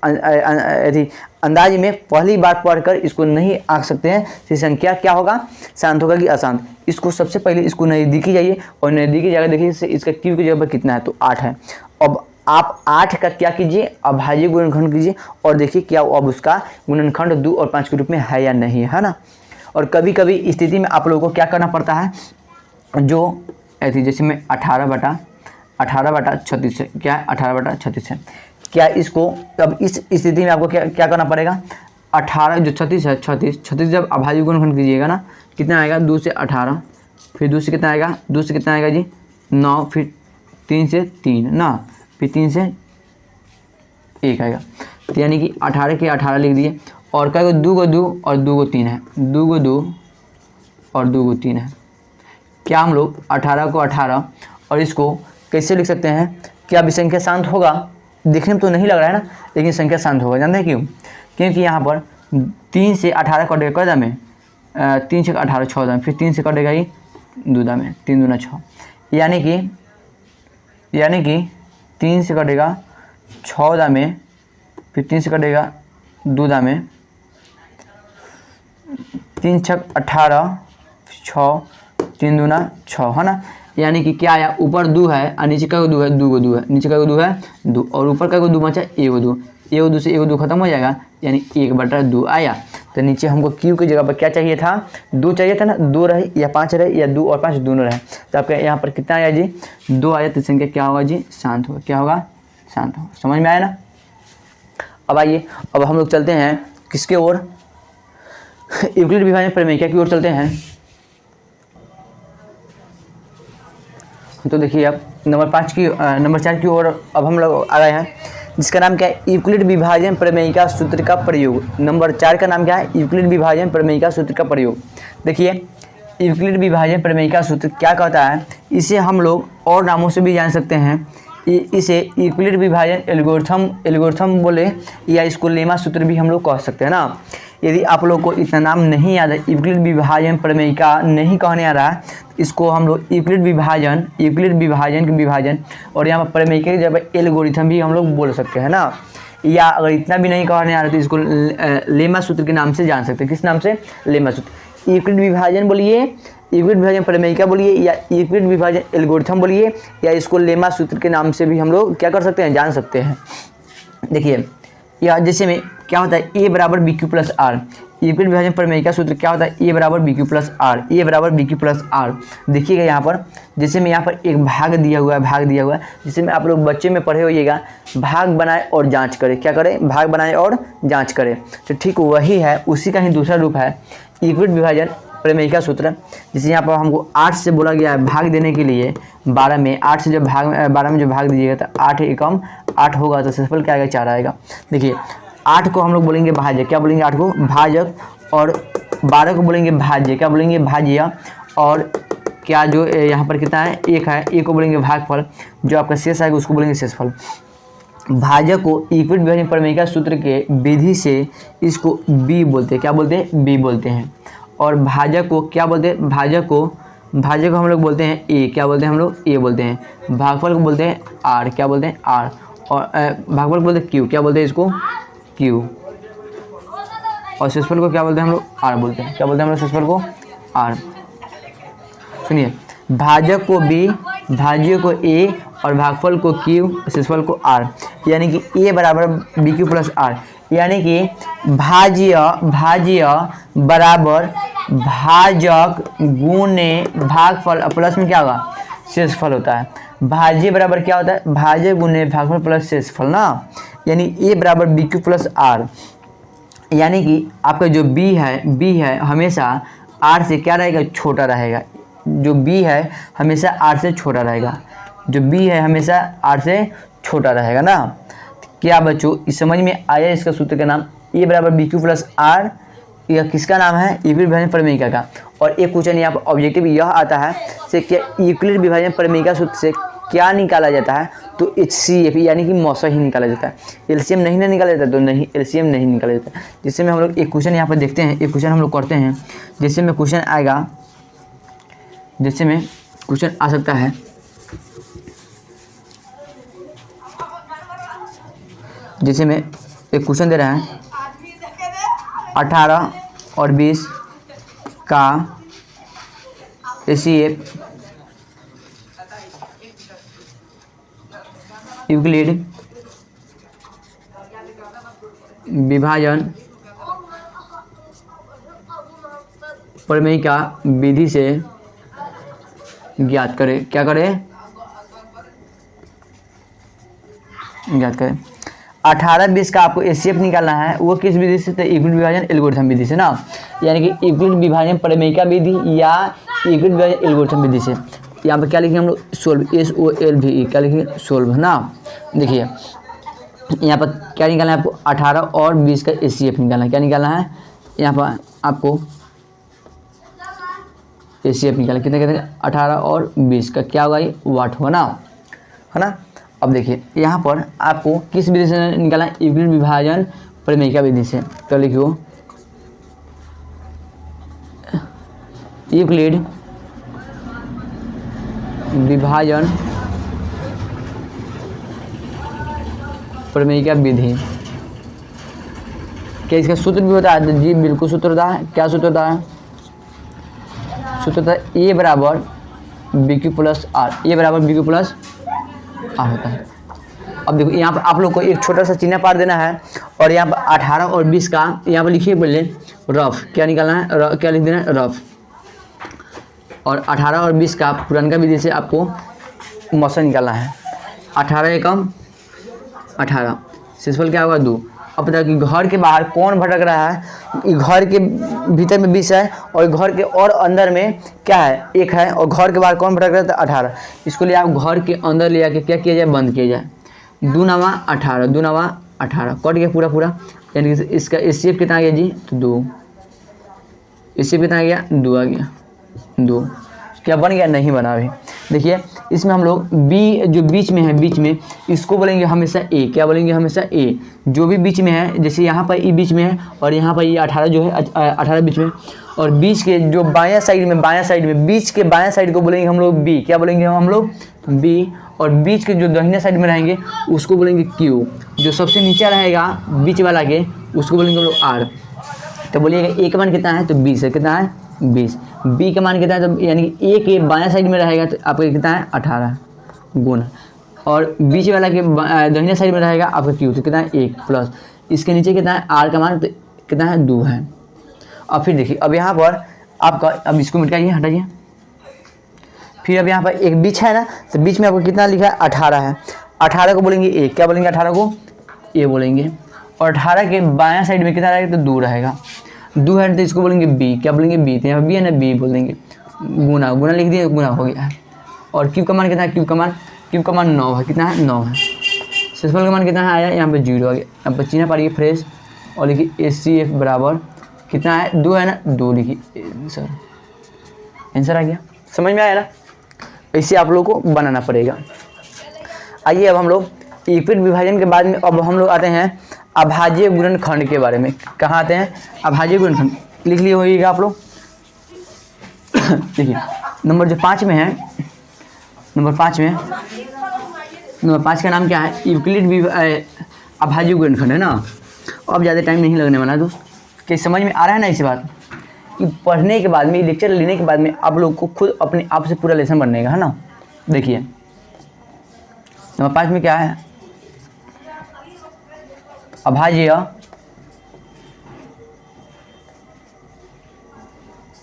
अंदाज में पहली बार पढ़कर इसको नहीं आंक सकते हैं कि संख्या क्या होगा, शांत होगा कि अशांत। इसको सबसे पहले इसको नज़दीकी जाइए और नज़दीकी जगह देखिए इसका क्यू की जगह पर कितना है, तो 8 है। अब आप 8 का क्या कीजिए, अभाज्य गुणनखंड कीजिए और देखिए क्या अब उसका गुणनखंड 2 और 5 के रूप में है या नहीं, है ना। और कभी कभी स्थिति में आप लोगों को क्या करना पड़ता है, जो ऐसी जैसे में 18/36 है, क्या है 18/36 है। क्या इसको अब इस स्थिति में आपको क्या करना पड़ेगा, 18 जो 36 है, 36 जब अभाज्य गुणनखंड कीजिएगा ना, कितना आएगा, 2 से 18, फिर 2 से कितना आएगा, 2 से कितना आएगा जी 9, फिर 3 से 3 ना, फिर 3 से 1 आएगा। तो यानी कि 18 के 18 लिख दिए। और क्या 2 को 2 और 2 को 3 है, 2 को 2 और 2 को 3 है। क्या हम लोग 18 को 18 और इसको कैसे लिख सकते हैं, क्या अभी संख्या शांत होगा, देखने में तो नहीं लग रहा है ना, लेकिन संख्या शांत होगा। जानते हैं क्यों, क्योंकि यहाँ पर 3 से 18 कटेगा कदा में, 3 से 18 14 में, फिर 3 से कटेगा ही 2 में, 3 दूना 6, यानी कि 3 से कटेगा 14 में, फिर 3 से कटेगा 2 में, 3 छक 18, 6, 3 दूना 6, है ना। यानी कि क्या आया, ऊपर 2 है और नीचे का 2 है, 2 को 2 है, नीचे का 2 है 2 और ऊपर का 2 बचा 1 को 2, 1 को 2 से 1 को 2 खत्म हो जाएगा, यानी 1/2 आया। तो नीचे हमको क्यू की जगह पर क्या चाहिए था, 2 चाहिए था ना, 2 रहे या 5 रहे या 2 और 5 दोनों रहे। तो आपका यहाँ पर कितना आया जी, 2 आया। तो संख्या क्या होगा जी, शांत होगा। क्या होगा, शांत होगा। समझ में आया ना। अब आइए, अब हम लोग चलते हैं किसके ओर, यूक्लिड विभाजन प्रमेय की ओर चलते हैं। तो देखिए अब नंबर 4 की ओर अब हम लोग आ गए हैं, जिसका नाम क्या है, यूक्लिड विभाजन प्रमेयिका सूत्र का प्रयोग। नंबर 4 का नाम क्या है, यूक्लिड विभाजन प्रमेयिका सूत्र का प्रयोग। देखिए यूक्लिड विभाजन प्रमेयिका सूत्र क्या कहता है, इसे हम लोग और नामों से भी जान सकते हैं। इसे यूक्लिड विभाजन एल्गोरिथम बोले, या इसको लेमा सूत्र भी हम लोग कह सकते हैं ना। यदि आप लोग को इतना नाम नहीं याद है, यूक्लिड विभाजन प्रमेयिका नहीं कहने आ रहा है, इसको हम लोग यूक्लिड विभाजन के विभाजन और यहाँ पर प्रमेयिका की जब एल्गोरिथम भी हम लोग बोल सकते हैं ना। या अगर इतना भी नहीं कहने आ रहा तो इसको लेमा सूत्र के नाम से जान सकते हैं। किस नाम से? लेमा सूत्र। यूक्लिड विभाजन बोलिए, यूक्लिड विभाजन प्रमेयिका बोलिए, या यूक्लिड विभाजन एल्गोरिथम बोलिए, या इसको लेमा सूत्र के नाम से भी हम लोग क्या कर सकते हैं, जान सकते हैं। देखिए या जैसे में क्या होता है, ए बराबर B Q plus R. Euclid विभाजन प्रमेयिका सूत्र क्या होता है, ए बराबर B Q plus R, A बराबर बी क्यू प्लस आर। देखिएगा यहाँ पर जैसे में यहाँ पर एक भाग दिया हुआ है, जिससे में आप लोग बच्चे में पढ़े होइएगा, भाग बनाए और जांच करें। क्या करें? भाग बनाए और जांच करें। तो ठीक वही है, उसी का ही दूसरा रूप है यूक्लिड विभाजन प्रमेयिका सूत्र। जैसे यहाँ पर हमको 8 से बोला गया है भाग देने के लिए 12 में, 8 से जब 12 में जो भाग दीजिएगा तो 8 एकम 8 होगा, तो शेषफल क्या आएगा? 4 आएगा। देखिए 8 को हम लोग बोलेंगे भाज्य, क्या बोलेंगे? 8 को भाजक, और 12 को बोलेंगे भाज्य, क्या बोलेंगे? भाज्य। और क्या जो यहाँ पर कितना है? 1 है, 1 को बोलेंगे भागफल, जो आपका शेष आएगा उसको बोलेंगे शेषफल। भाजक को यूक्लिड विभाजन प्रमेयिका सूत्र के विधि से इसको बी बोलते हैं। क्या बोलते हैं? बी बोलते हैं। और भाजक को क्या बोलते हैं? भाजक को हम लोग बोलते हैं ए। क्या बोलते हैं हम लोग? ए बोलते हैं। भागफल को बोलते हैं आर। क्या बोलते हैं? आर। और भागफल को बोलते हैं क्यू। क्या बोलते हैं इसको? क्यू। और शेषफल को क्या बोलते हैं हम लोग? आर बोलते हैं। क्या बोलते हैं हम लोग शेषफल को? आर। सुनिए, भाजक को बी, भाज्य को ए, और भागफल को क्यू, शेषफल को आर। यानी कि ए बराबर बी क्यू प्लस आर, यानी कि भाज्य बराबर भाजक गुणे भागफल प्लस में क्या होगा? शेषफल होता है। भाज्य बराबर क्या होता है? भाज्य गुणे भागफल प्लस शेषफल ना। यानी ए बराबर बी क्यू प्लस आर, यानी कि आपका जो बी है हमेशा आर से क्या रहेगा? छोटा रहेगा। जो बी है हमेशा आर से छोटा रहेगा, जो बी है हमेशा आर से छोटा रहेगा ना। क्या बच्चों इस समझ में आया? इसका सूत्र का नाम ए बराबर बी क्यू प्लस आर, यह किसका नाम है? यूक्लिड विभाजन प्रमेयिका का। और एक क्वेश्चन यहाँ पर ऑब्जेक्टिव यह आता है से क्या यूक्लिड विभाजन प्रमेयिका सूत्र से क्या निकाला जाता है? तो HCF यानी कि मौसा ही निकाला जाता है। एलसीएम नहीं ना निकाला जाता, तो नहीं, एलसीएम नहीं निकाला जाता। जिससे में हम लोग एक क्वेश्चन यहाँ पर देखते हैं, एक क्वेश्चन हम लोग करते हैं। जैसे में क्वेश्चन आएगा, जैसे में क्वेश्चन आ सकता है, जैसे में एक क्वेश्चन दे रहा है 18 और 20 का HCF यूक्लिड विभाजन प्रमेयिका विधि से ज्ञात करें। क्या करें? ज्ञात करें। 18-20 का आपको HCF निकालना है, वो किस विधि से? तो यूक्लिड विभाजन एल्गोरिथम विधि से ना। यानी कि यूक्लिड विभाजन प्रमेयिका विधि या यूक्लिड विभाजन एल्गोरिथम विधि से। यहाँ पर क्या लिखेंगे हम लोग? सोल्व, SOLVE, क्या लिखेंगे? सोल्व ना। देखिए यहाँ पर क्या निकालना है आपको? 18 और 20 का HCF निकालना है। क्या निकालना है? यहाँ पर आपको HCF निकालना। कितने कहते हैं? 18 और 20 का क्या होगा? ये वाट होगा ना, है ना। अब देखिए यहाँ पर आपको किस विधि से निकालना है? यूक्लिड विभाजन प्रमेयिका विधि से। तो लिखियो यूक्लिड विभाजन प्रमेयिका विधि। क्या इसका सूत्र भी होता है? जी बिल्कुल सूत्र होता है। क्या सूत्र होता है? सूत्र होता है ए बराबर B Q plus R, A बराबर बी क्यू प्लस आर होता है। अब देखो यहाँ पर आप लोग को एक छोटा सा चिन्ह पार देना है, और यहाँ पर 18 और 20 का यहाँ पर लिखिए बोले रफ। क्या निकालना है? क्या लिख देना है? रफ। और 18 और 20 का पुरानका विधि से आपको मौसा निकालना है। 18 एकम 18, शेषफल क्या होगा? 2। अब पता है कि घर के बाहर कौन भटक रहा है? घर के भीतर में 20 है, और घर के और अंदर में क्या है? 1 है। और घर के बाहर कौन भटक रहा है? तो 18। इसको लिए आप घर के अंदर ले आके क्या किया जाए? बंद किया जाए। 2 नवा 18, 2 नवा 18, कट गया पूरा। यानी कि इसका HCF कितना आ गया जी? तो 2। HCF कितना आ गया? 2 आ गया। 2 क्या बन गया? नहीं बना अभी। देखिए इसमें हम लोग बी जो बीच में है, बीच में इसको बोलेंगे हमेशा ए। क्या बोलेंगे? हमेशा ए। जो भी बीच में है, जैसे यहाँ पर ई बीच में है और यहाँ पर ये 18 जो है 18 बीच में, और बीच के जो बायां साइड में बीच के बायां साइड को बोलेंगे हम लोग बी। क्या बोलेंगे हम लोग? बी। और बीच के जो दाहिने साइड में रहेंगे उसको बोलेंगे क्यू। जो सबसे नीचे रहेगा बीच वाला के उसको बोलेंगे हम लोग आर। तो बोलिएगा ए का मान कितना है? तो 20 है। कितना है? 20। बी का मान कितना है? तो यानी कि ए के बायां साइड में रहेगा तो आपका कितना है? 18 गुना, और बीच वाला के दाहिने साइड में रहेगा आपका क्यू, तो कितना है? 1 प्लस इसके नीचे कितना है? आर का मान तो कितना है? 2 है। अब फिर देखिए, अब यहाँ पर आपका, अब इसको मिटाइए, हटाइए। फिर अब यहाँ पर एक बीच है ना, तो बीच में आपको कितना लिखा है? 18 है। 18 को बोलेंगे ए। क्या बोलेंगे? 18 को ए बोलेंगे। और 18 के बायां साइड में कितना रहेगा? तो 2 रहेगा। 2 है तो इसको बोलेंगे बी। क्या बोलेंगे? बी। तो यहाँ बी है ना, बी बोल देंगे। गुना, गुना लिख दिए, गुना हो गया है। और क्यू का मान कितना है? क्यू का मान 9 है। कितना है? 9 है। सेसफल का मान कितना है? आया यहाँ पे 0 आ गया। यहाँ पर चिन्ह पारिए फ्रेश और लिखिए HCF बराबर कितना है? 2 है ना, 2 लिखिए। सर आंसर आ गया। समझ में आया ना? ऐसे आप लोगों को बनाना पड़ेगा। आइए अब हम लोग यूक्लिड विभाजन के बाद में अब हम लोग आते हैं अभाज्य गुणनखंड के बारे में। कहाँ आते हैं? अभाज्य गुणनखंड। लिख लिए होइएगा आप लोग। देखिए नंबर जो 5 में है, नंबर 5 का नाम क्या है? यूक्लिड अभाज्य गुणनखंड है ना। अब ज़्यादा टाइम नहीं लगने वाला है दोस्त। कि समझ में आ रहा है ना इस बात कि पढ़ने के बाद में, लेक्चर लेने के बाद में आप लोग को खुद अपने आप से पूरा लेसन बनने का है ना। देखिए नंबर 5 में क्या है? अभाज्य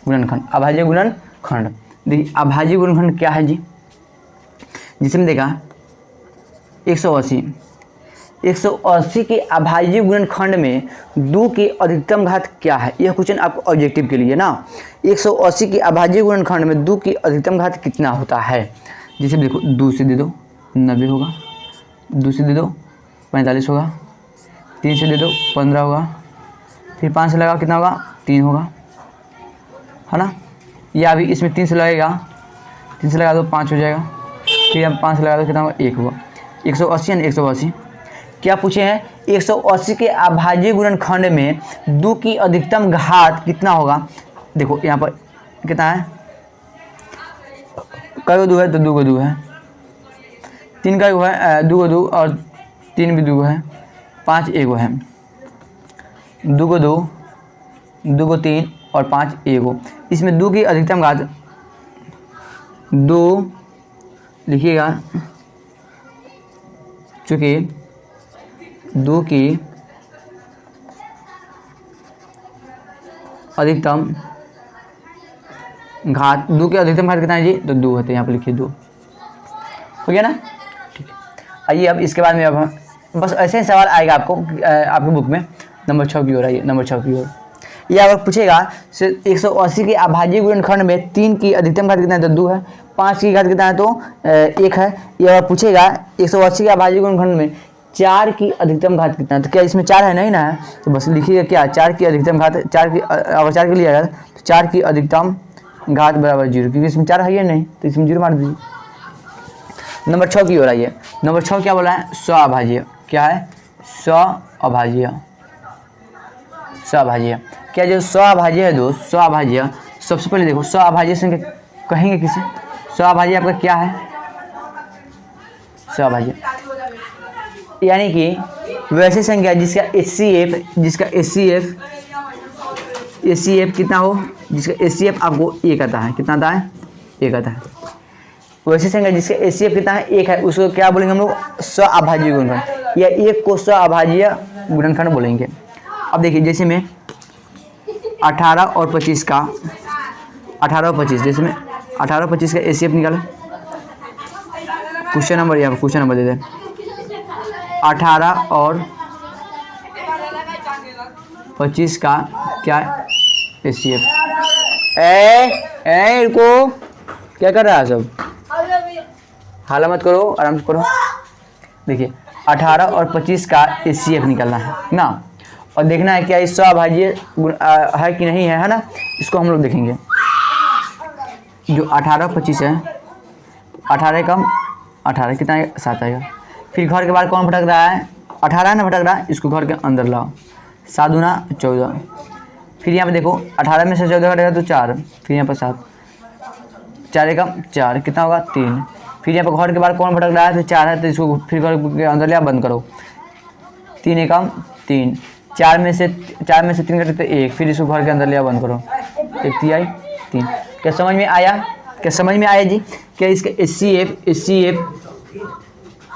गुणनखंड। अभाज्य गुणनखंड। देखिए अभाज्य गुणनखंड क्या है जी? जिसमें देखा 180 के अभाज्य गुणनखंड में 2 की अधिकतम घात क्या है? यह क्वेश्चन आपको ऑब्जेक्टिव के लिए ना। 180 के अभाज्य गुणनखंड में 2 की अधिकतम घात कितना होता है? जैसे देखो 2 से दे दो 90 होगा, 2 से दे दो 45 होगा, 3 से दे दो 15 होगा, फिर 5 से लगाओ कितना होगा? 3 होगा, है ना। या अभी इसमें 3 से लगेगा, 3 से लगा दो 5 हो जाएगा, फिर हम 5 से लगा दो कितना होगा? 1 होगा। 180 है ना, 180। क्या पूछे हैं? 180 के अभाज्य गुणनखंड में 2 की अधिकतम घात कितना होगा? देखो यहाँ पर कितना है? कई 2 है? तो 2 को 2 है। 3 का 2 है, 2 को 2 और 3 भी 2 है, 5 1 है, 2 को 2, 2 को 3 और 5 1। इसमें 2 की अधिकतम घात 2 लिखिएगा, चूँकि 2 की अधिकतम घात, 2 की अधिकतम घात कितना है जी? तो 2 है। तो यहाँ पर लिखिए 2 हो गया ना। ठीक है, आइए अब इसके बाद में अब हम बस ऐसे ही सवाल आएगा आपको आपकी बुक में। नंबर 6 की ओर आइए। नंबर 6 की ओर यह अगर पूछेगा 180 के अभाज्य गुणनखंड में 3 की अधिकतम घात कितना है? तो 2 है। 5 की घात कितना है? तो 1 है। यह अगर पूछेगा 180 के अभाज्य गुणनखंड में 4 की अधिकतम घात कितना है? तो क्या इसमें 4 है? नहीं ना है। तो बस लिखिएगा क्या? 4 की अधिकतम घात, 4 की अगर 4 के लिए आएगा तो 4 की अधिकतम घात बराबर 0, क्योंकि इसमें 4 है या नहीं, तो इसमें 0 मार दीजिए। नंबर 6 की ओर आइए। नंबर 6 क्या बोला है? स्वाभाज्य। क्या है? स्वाभाज्य। स्वाभाज्य क्या? जो स्वाभाज्य है दोस्त, स्वाभाज्य सबसे पहले देखो स्वाभाज्य संख्या कहेंगे किसे? स्वाभाज्य आपका क्या है? स्वाभाज्य यानी कि वैसी संख्या जिसका HCF कितना हो, जिसका HCF आपको 1 आता है। कितना आता है? 1 आता है। वैसी संख्या जिसका HCF कितना है? 1 है, उसको क्या बोलेंगे हम लोग? स्वाभाज्य गुणनखंड, या 1 को स्वाभाज्य गुणनखंड बोलेंगे। अब देखिए जैसे में 18 और 25 का 18 और 25, जैसे में 18 और 25 का HCF निकालें। क्वेश्चन नंबर यहाँ पर क्वेश्चन नंबर दे दें 18 और 25 का क्या HCF? को क्या कर रहा है सब? हाला मत करो, आराम से करो। देखिए 18 और 25 का HCF निकालना है ना, और देखना है क्या इस स्वाभाज्य है कि नहीं है ना। इसको हम लोग देखेंगे। जो 18 और 25 है 18 कम 18 कितना आएगा 7 आएगा। फिर घर के बाहर कौन भटक रहा है 18 ना भटक रहा है, इसको घर के अंदर लाओ 7 दूना 14। फिर यहाँ पे देखो 18 में से 14 घटेगा तो 4, फिर यहाँ पर 7 4 कम 4 कितना होगा 3। फिर यहाँ पर घर के बाहर कौन भटक रहा है तो 4 है, तो इसको फिर घर के अंदर लिया बंद करो 3 कम 3। 4 में से 3 घटे तो 1, फिर इसको घर के अंदर लिया बंद करो 1 3 3। क्या समझ में आया? क्या समझ में आया जी? क्या इसका HCF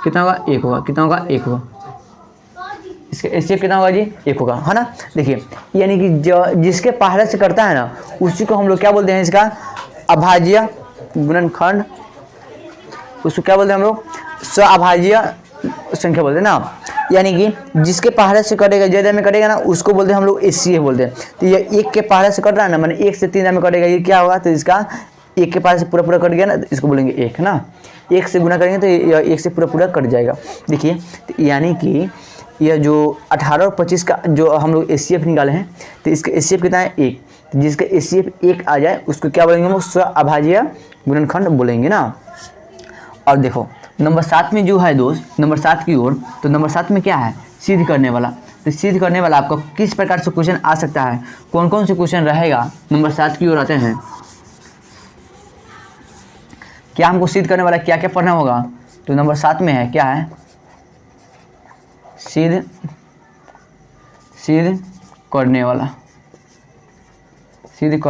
कितना होगा 1 होगा, कितना होगा 1 होगा। इसका HCF कितना होगा जी 1 होगा, है ना। देखिए यानी कि जो जिसके पहले से करता है ना उसी को हम लोग क्या बोलते हैं, इसका अभाज्य गुणनखंड, उसको क्या बोलते हैं हम लोग स्वाभाज्य संख्या बोलते हैं ना। यानी कि जिसके पहाड़े से कटेगा ज़्यादा में कटेगा ना उसको बोलते हैं हम लोग HCF बोलते हैं। तो ये 1 के पहाड़े से कट रहा है ना, मैंने 1 से 3 में कटेगा, ये क्या होगा तो इसका 1 के पहाड़े से पूरा कट गया ना, तो इसको बोलेंगे 1 ना। 1 से गुना करेंगे तो ये 1 से पूरा कट जाएगा। देखिए तो यानी कि यह जो 18 और 25 का जो हम लोग HCF निकाले हैं, तो इसका HCF कितना है 1। तो जिसका HCF 1 आ जाए उसको क्या बोलेंगे हम लोग स्वाभाज्य गुणनखंड बोलेंगे ना। और देखो नंबर 7 में जो है दोस्त, नंबर 7 की ओर, तो नंबर 7 में क्या है सिद्ध करने वाला। तो सिद्ध करने वाला आपका किस प्रकार से क्वेश्चन आ सकता है, कौन कौन से क्वेश्चन रहेगा नंबर 7 की ओर आते हैं। क्या हमको सिद्ध करने वाला क्या क्या पढ़ना होगा, तो नंबर 7 में है क्या है सिद्ध करने वाला। सिद्ध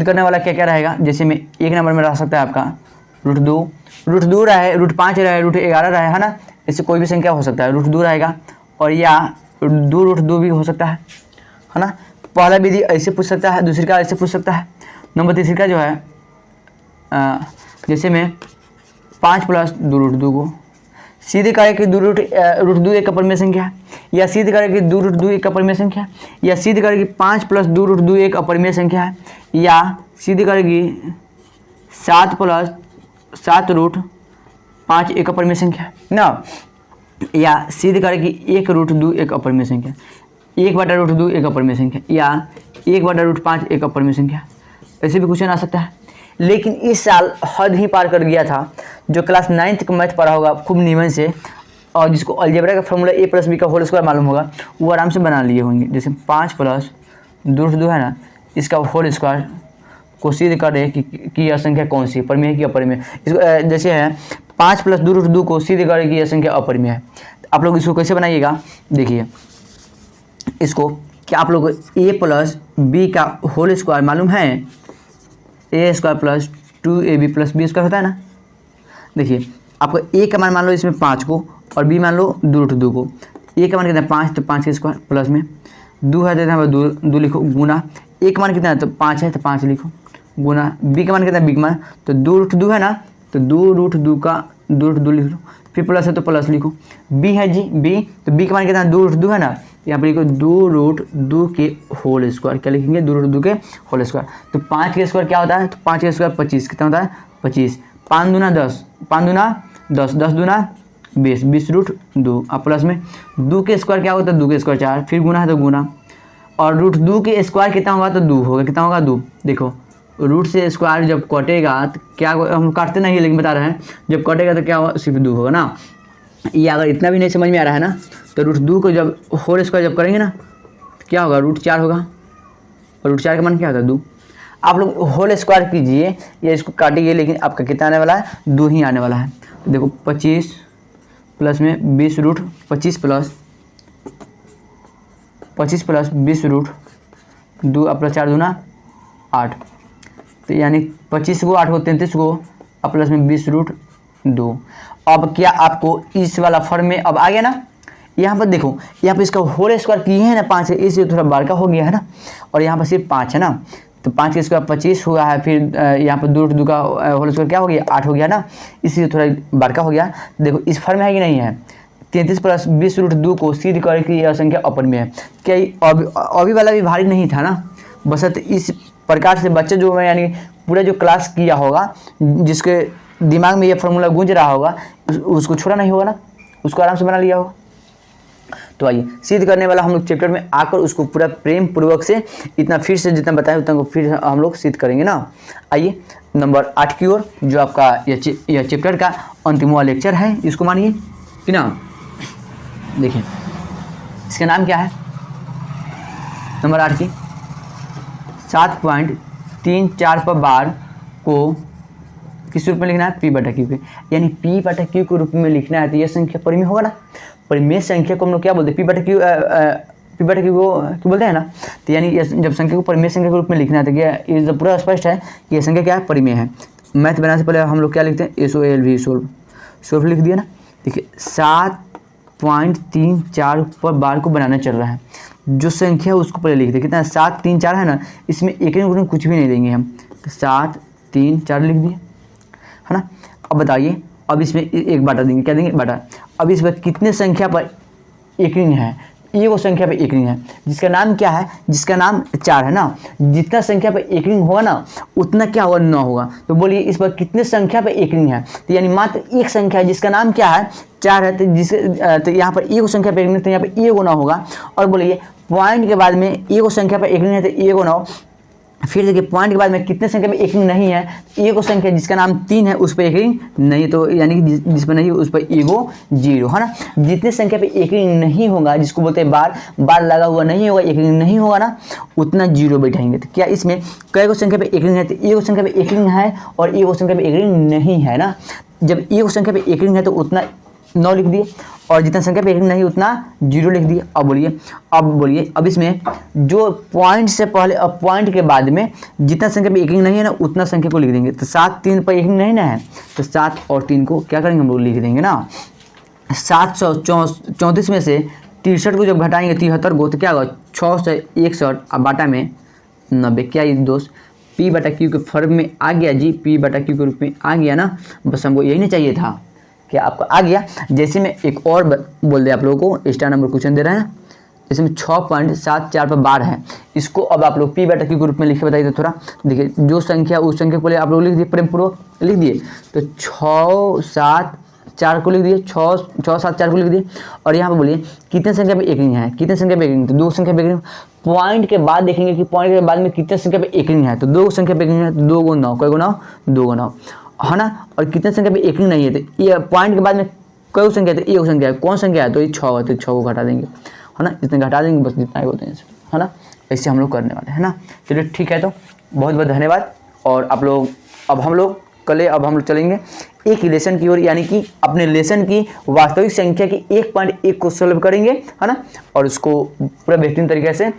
करने वाला क्या क्या रहेगा, जैसे में 1 नंबर में रह सकता है आपका √2 रहे, √5 रहे, √11 रहे, है ना। इससे कोई भी संख्या हो सकता है, √2 रहेगा और या 2√2 भी हो सकता है ना। पहला विधि ऐसे पूछ सकता है, दूसरी का ऐसे पूछ सकता है। नंबर तीसरी का जो है जैसे में 5 + 2√2 को सीधे करे कि 2√2 एक अपरिमेय संख्या है, या सीधे करे कि 2√2 एक अपरिमेय संख्या है, या सीधे करे कि 5 + 2√2 एक अपरिमेय संख्या है, या सीधे करेगी 7 + 7√5 एक अपरिमेय संख्या है ना, या सीधे करेगी 1√2 एक अपरिमेय संख्या, 1/√2 एक अपरिमेय संख्या, या 1/√5 एक अपरिमेय संख्या। ऐसे भी क्वेश्चन आ सकता है। लेकिन इस साल हद ही पार कर गया था जो क्लास 9th का मैथ पढ़ा होगा खूब नीमन से, और जिसको अलजेब्रा का फॉर्मूला a + b का होल स्क्वायर मालूम होगा, वो आराम से बना लिए होंगे। जैसे 5 + 2√2 है ना, इसका होल स्क्वायर को सिद्ध करे कि यह संख्या कौन सी परिमेय है कि अपरिमेय। इसको जैसे है 5 + 2√2 को सिद्ध करे कि यह संख्या अपरिमेय है। आप लोग इसको कैसे बनाइएगा, देखिए इसको क्या आप लोग a + b का होल स्क्वायर मालूम है, a² + 2ab + b² होता है ना। देखिए आपको a का मान लो इसमें 5 को, और b मान लो 2√2 को। a का मान कितना है 5, तो 5 के स्क्वायर प्लस में 2 है तो यहाँ पर 2 लिखो, गुना a का मान कितना है तो 5 है तो 5 लिखो, गुना b का मान कितना है b का मान तो 2√2 है ना, तो 2√2 का 2√2 लिख लो, फिर प्लस है तो प्लस लिखो। b है जी b, तो b का मान कितना है 2√2 है ना, यहाँ पर लिखो 2√2 के होल स्क्वायर। क्या लिखेंगे 2√2 के होल स्क्वायर। तो 5 के स्क्वायर क्या होता है, तो 5 के स्क्वायर 25 कितना होता है 25, 5 दूना 10, 5 दूना 10, 10 दूना 20, 20√2, अब प्लस में 2 के स्क्वायर क्या होता है 2 के स्क्वायर 4, फिर गुना है तो गुना, और √2 के स्क्वायर कितना होगा तो 2 होगा, कितना होगा 2। देखो रूट से स्क्वायर जब कटेगा तो क्या, हम काटते नहीं लेकिन बता रहे हैं, जब कटेगा तो क्या होगा सिर्फ 2 होगा ना। ये अगर इतना भी नहीं समझ में आ रहा है ना, तो √2 को जब होल स्क्वायर जब करेंगे ना तो क्या होगा √4 होगा, और √4 का मान क्या होता है 2। आप लोग होल स्क्वायर कीजिए या इसको काटिए, लेकिन आपका कितना आने वाला है 2 ही आने वाला है। तो देखो 25 प्लस में 20√25 प्लस 20√2 अब प्लस 4 दूना 8, तो यानी 25 को 8 को 33 को अब प्लस में 20√2। अब क्या आपको इस वाला फॉर्म में अब आ गया ना। यहाँ पर देखो यहाँ पर इसका होल स्क्वायर किए हैं ना 5 है, इसलिए थोड़ा बारका हो गया है ना, और यहाँ पर सिर्फ 5 है ना, तो 5 के स्क्वायर 25 हुआ है, फिर यहाँ पर 2√2 का होल स्क्वायर क्या हो गया 8 हो गया ना, इसलिए थोड़ा बारका हो गया। देखो इस फॉर्म में है कि नहीं है, 33 + 20√2 को सिद्ध करके यह संख्या अपरिमेय है। क्या अभी वाला भी भारी नहीं था ना, बशर्ते इस प्रकार से बच्चे जो यानी पूरा जो क्लास किया होगा, जिसके दिमाग में यह फार्मूला गूंज रहा होगा, उसको छोड़ा नहीं होगा ना, उसको आराम से बना लिया होगा। तो आइए सिद्ध करने वाला हम लोग चैप्टर में आकर उसको पूरा प्रेम पूर्वक से इतना फिर से जितना बताया उतना को फिर हम लोग सिद्ध करेंगे ना। आइए नंबर 8 की ओर, जो आपका यह चैप्टर का अंतिमवा लेक्चर है, इसको मानिए कि ना। देखिए इसका नाम क्या है, नंबर 8 की 7.34 पर बार को किस रूप में लिखना है, पी बटा क्यू के, यानी पी बटा क्यू के रूप में लिखना है। तो यह संख्या परिमेय होगा ना। परिमेय संख्या को हम लोग क्या बोलते हैं, पी बटा क्यू को क्यों बोलते हैं ना। तो यानी जब संख्या को परिमेय संख्या के रूप में लिखना है तो क्या ये पूरा स्पष्ट है कि यह संख्या क्या है, परिमेय है। मैथ बनाने से पहले हम लोग क्या लिखते हैं, SOLV सोल्व लिख दिया ना। देखिए 7.34 पर बार को बनाना चल रहा है, जो संख्या है उसको पहले लिख दे। कितना 734 है ना, इसमें एक कुछ भी नहीं देंगे हम, तो 734 लिख दिए है ना। अब बताइए, अब इसमें एक बाटा देंगे, क्या देंगे, बाटा। अब इस पर कितने संख्या पर एक रिंग है, ये वो संख्या पे एक रिंग है जिसका नाम क्या है, जिसका नाम 4 है ना। जितना संख्या पे एक रिंग होगा ना उतना क्या होगा, 9 होगा। तो बोलिए इस पर कितने संख्या पे एक रिंग है, तो यानी मात्र एक संख्या है जिसका नाम क्या है, 4 है। तो यहाँ पर एक संख्या पे एक रिंग, तो यहाँ पे एक 9 होगा। और बोलिए पॉइंट के बाद में एक संख्या पे एक रिंग है तो एक 9। फिर देखिए पॉइंट के बाद में कितने संख्या में एक रिंग नहीं है, एक संख्या जिसका नाम 3 है उस पर एक रिंग नहीं, तो यानी कि जिस पर नहीं उस पर एगो 0 है ना। जितने संख्या पे एक रिंग नहीं होगा, जिसको बोलते हैं बार लगा हुआ नहीं होगा, एक रिंग नहीं होगा ना, उतना 0 बैठाएंगे। तो क्या इसमें कई गो संख्या पे एक रिंग है, तो एक संख्या पे एक रिंग है और एक संख्या पे एक रिंग नहीं है ना। जब एक संख्या पे एक रिंग है तो उतना 9 लिख दिए, और जितना संख्या पे एक रिंग नहीं उतना 0 लिख दिए। अब बोलिए अब इसमें जो पॉइंट से पहले, अब पॉइंट के बाद में जितना संख्या पे एक रिंग नहीं है ना उतना संख्या को लिख देंगे। तो 7 3 पर एक रिंग नहीं ना है, तो 7 और 3 को क्या करेंगे, हम लोग लिख देंगे ना। 734 में से 63 को जब घटाएंगे 73 को, तो क्या होगा 661 अब बाटा में 90। क्या ये दोस्त पी बटा क्यू के फॉर्म में आ गया जी, पी बटा क्यू के रूप में आ गया ना। बस हमको यही नहीं चाहिए था, क्या आपको आ गया। जैसे मैं एक और बोल दे आप लोगों को, एक्स्ट्रा नंबर क्वेश्चन दे रहे हैं। इसमें 6.74 पर बार है, इसको अब आप लोग पी बटा क्यू के रूप में लिखे बताइए। तो थोड़ा देखिए, जो संख्या उस संख्या को ले आप लोग लिख दिए, प्रेम पूर्वक लिख दिए। तो 674 को लिख दिए, 674 को लिख दिए। और यहाँ पे बोलिए कितने संख्या पे एक रिंग है, कितने संख्या पे एक रिंग, तो 2 संख्या पे एक रिंग। पॉइंट के बाद देखेंगे कि पॉइंट के बाद में कितने संख्या पे एक रिंग है, तो 2 संख्या पे एक रिंग है, तो 2 गुना 9, कोई गुना 2 गुना है ना। और कितने संख्या पे एक रिंग नहीं है, तो ये पॉइंट के बाद में कोई संख्या है, तो एक संख्या है, कौन संख्या है, तो ये 6 है, तो 6 को घटा देंगे है ना। जितने घटा देंगे बस जितना ही होते हैं है ना। ऐसे हम लोग करने वाले हैं ना। चलिए ठीक है, तो बहुत बहुत धन्यवाद। और आप लोग अब हम लोग चलेंगे एक लेसन की ओर, यानी कि अपने लेसन की वास्तविक संख्या की 1.1 को सॉल्व करेंगे है ना। और उसको पूरा बेहतरीन तरीके से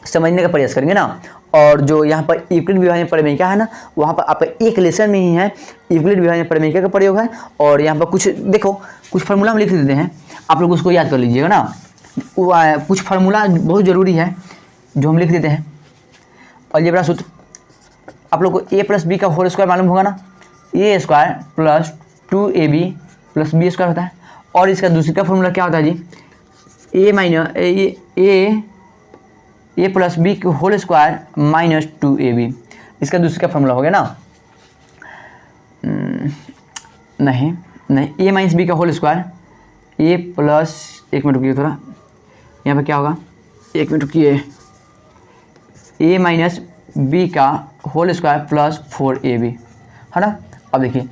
समझने का प्रयास करेंगे ना। और जो यहाँ पर यूक्लिड विभाजन परिमेयिका है ना, वहाँ पर आपका एक लेसन में ही है यूक्लिड विभाजन परिमेयिका का प्रयोग है। और यहाँ पर कुछ देखो, कुछ फार्मूला हम लिख देते हैं, आप लोग उसको याद कर लीजिएगा ना। कुछ फार्मूला बहुत ज़रूरी है जो हम लिख देते हैं। अलजेब्रा सूत्र आप लोग को a + b का होल स्क्वायर मालूम होगा ना, a² + 2ab + b² होता है। और इसका दूसरी का फार्मूला क्या होता है जी, a + b के होल स्क्वायर - 2ab। इसका दूसरी का फार्मूला हो गया ना। नहीं a - b का होल स्क्वायर, a प्लस, एक मिनट रुकिए थोड़ा, यहाँ पे क्या होगा, एक मिनट रुकिए, a - b का होल स्क्वायर + 4ab है ना। अब देखिए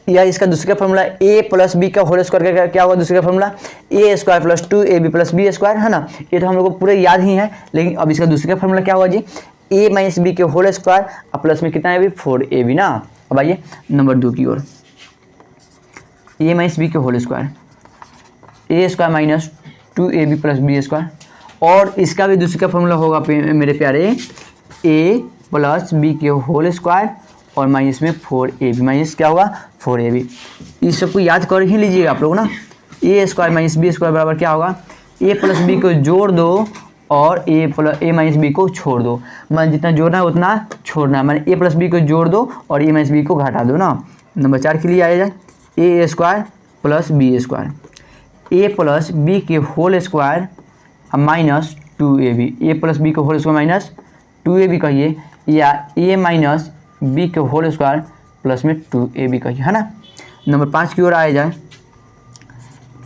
यह इसका दूसरे का फार्मूला a + b का होल स्क्वायर का क्या होगा, दूसरे का फार्मूला a² + 2ab + b² है ना। ये तो हम लोग को पूरे याद ही है, लेकिन अब इसका दूसरे का फार्मूला क्या होगा जी, a - b के होल स्क्वायर और प्लस में कितना है भी 4ab ना। अब आइए नंबर 2 की ओर, a - b के whole square, a² - 2ab + b²। और इसका भी दूसरे का फार्मूला होगा मेरे प्यारे, a + b के होल स्क्वायर और माइनस में 4ab, माइनस क्या होगा 4ab। इस सबको याद कर ही लीजिएगा आप लोग ना। a² - b² बराबर क्या होगा, a + b को जोड़ दो और a - b को छोड़ दो। मान जितना जोड़ना है उतना छोड़ना है, माने a + b को जोड़ दो और a - b को घटा दो ना। नंबर 4 के लिए आया जाए, a² + b², a + b के whole square - 2ab, a + b के होल स्क्वायर - 2ab कहिए, या a - b के होल स्क्वायर प्लस में 2ab कहिए है ना। नंबर 5 की ओर आया जाए,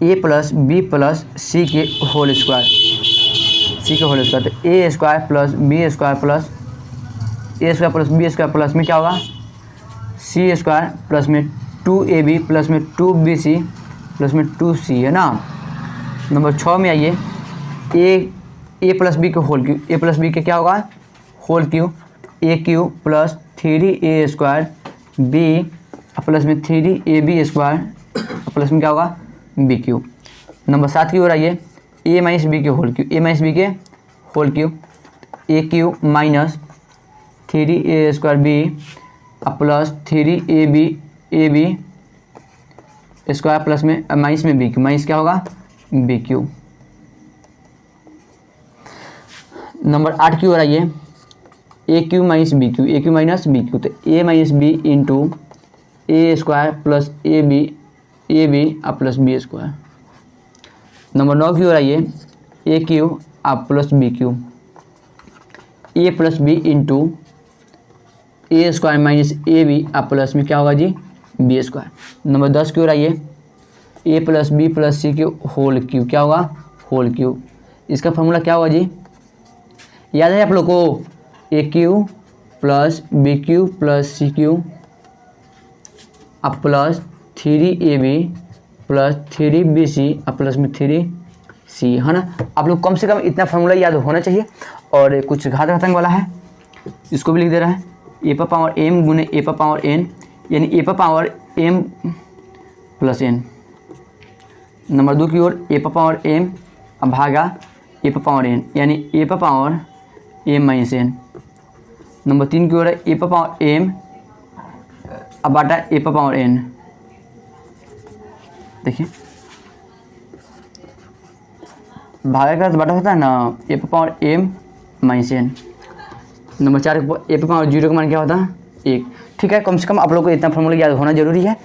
A plus B plus C के होल स्क्वायर, तो A square plus B square plus B square plus में क्या होगा सी स्क्वायर प्लस में 2ab प्लस में 2bc प्लस में 2c है ना। नंबर 6 में आइए, ए प्लस बी के whole cube, A plus B के क्या होगा whole cube, A cube plus 3a square B plus में 3ab स्क्वायर प्लस में क्या होगा बी क्यू। नंबर 7 की ओर आइए, ए माइनस बी के whole cube, A cube minus 3a square B plus 3ab square plus में माइनस में बी क्यू, माइनस क्या होगा बी क्यू। नंबर 8 की ओर आइए, A cube minus B cube, तो A minus B into A square plus A B plus B square. Number 9 की ओर आइए, A cube plus B cube, A plus B into A square minus A B plus में क्या होगा G B square. Number 10 की ओर आइए, A plus B plus C के होल क्यू, क्या होगा होल क्यू। इसका फॉर्मूला क्या होगा जी, याद है आप लोग को, A cube plus B Q plus C cube plus 3ab plus 3bc plus में 3c है ना। आप लोग कम से कम इतना फॉर्मूला याद होना चाहिए। और कुछ घात घातांक वाला है, इसको भी लिख दे रहा है, ए पर पावर m गुने ए पर पावर n, यानी ए पर power m plus n। Number 2 की ओर, ए पर पावर m भागा ए पर पावर n, यानी ए पर power m minus n। Number 3 की ओर है, ए पर पावर m बाटा ए पर पावर n। देखिए भागा का बाटा होता है ना, ए पर power m minus n। Number 4 ए पर पावर 0 का मान क्या होता है 1। ठीक है, कम से कम आप लोग को इतना फॉर्मूला याद होना जरूरी है।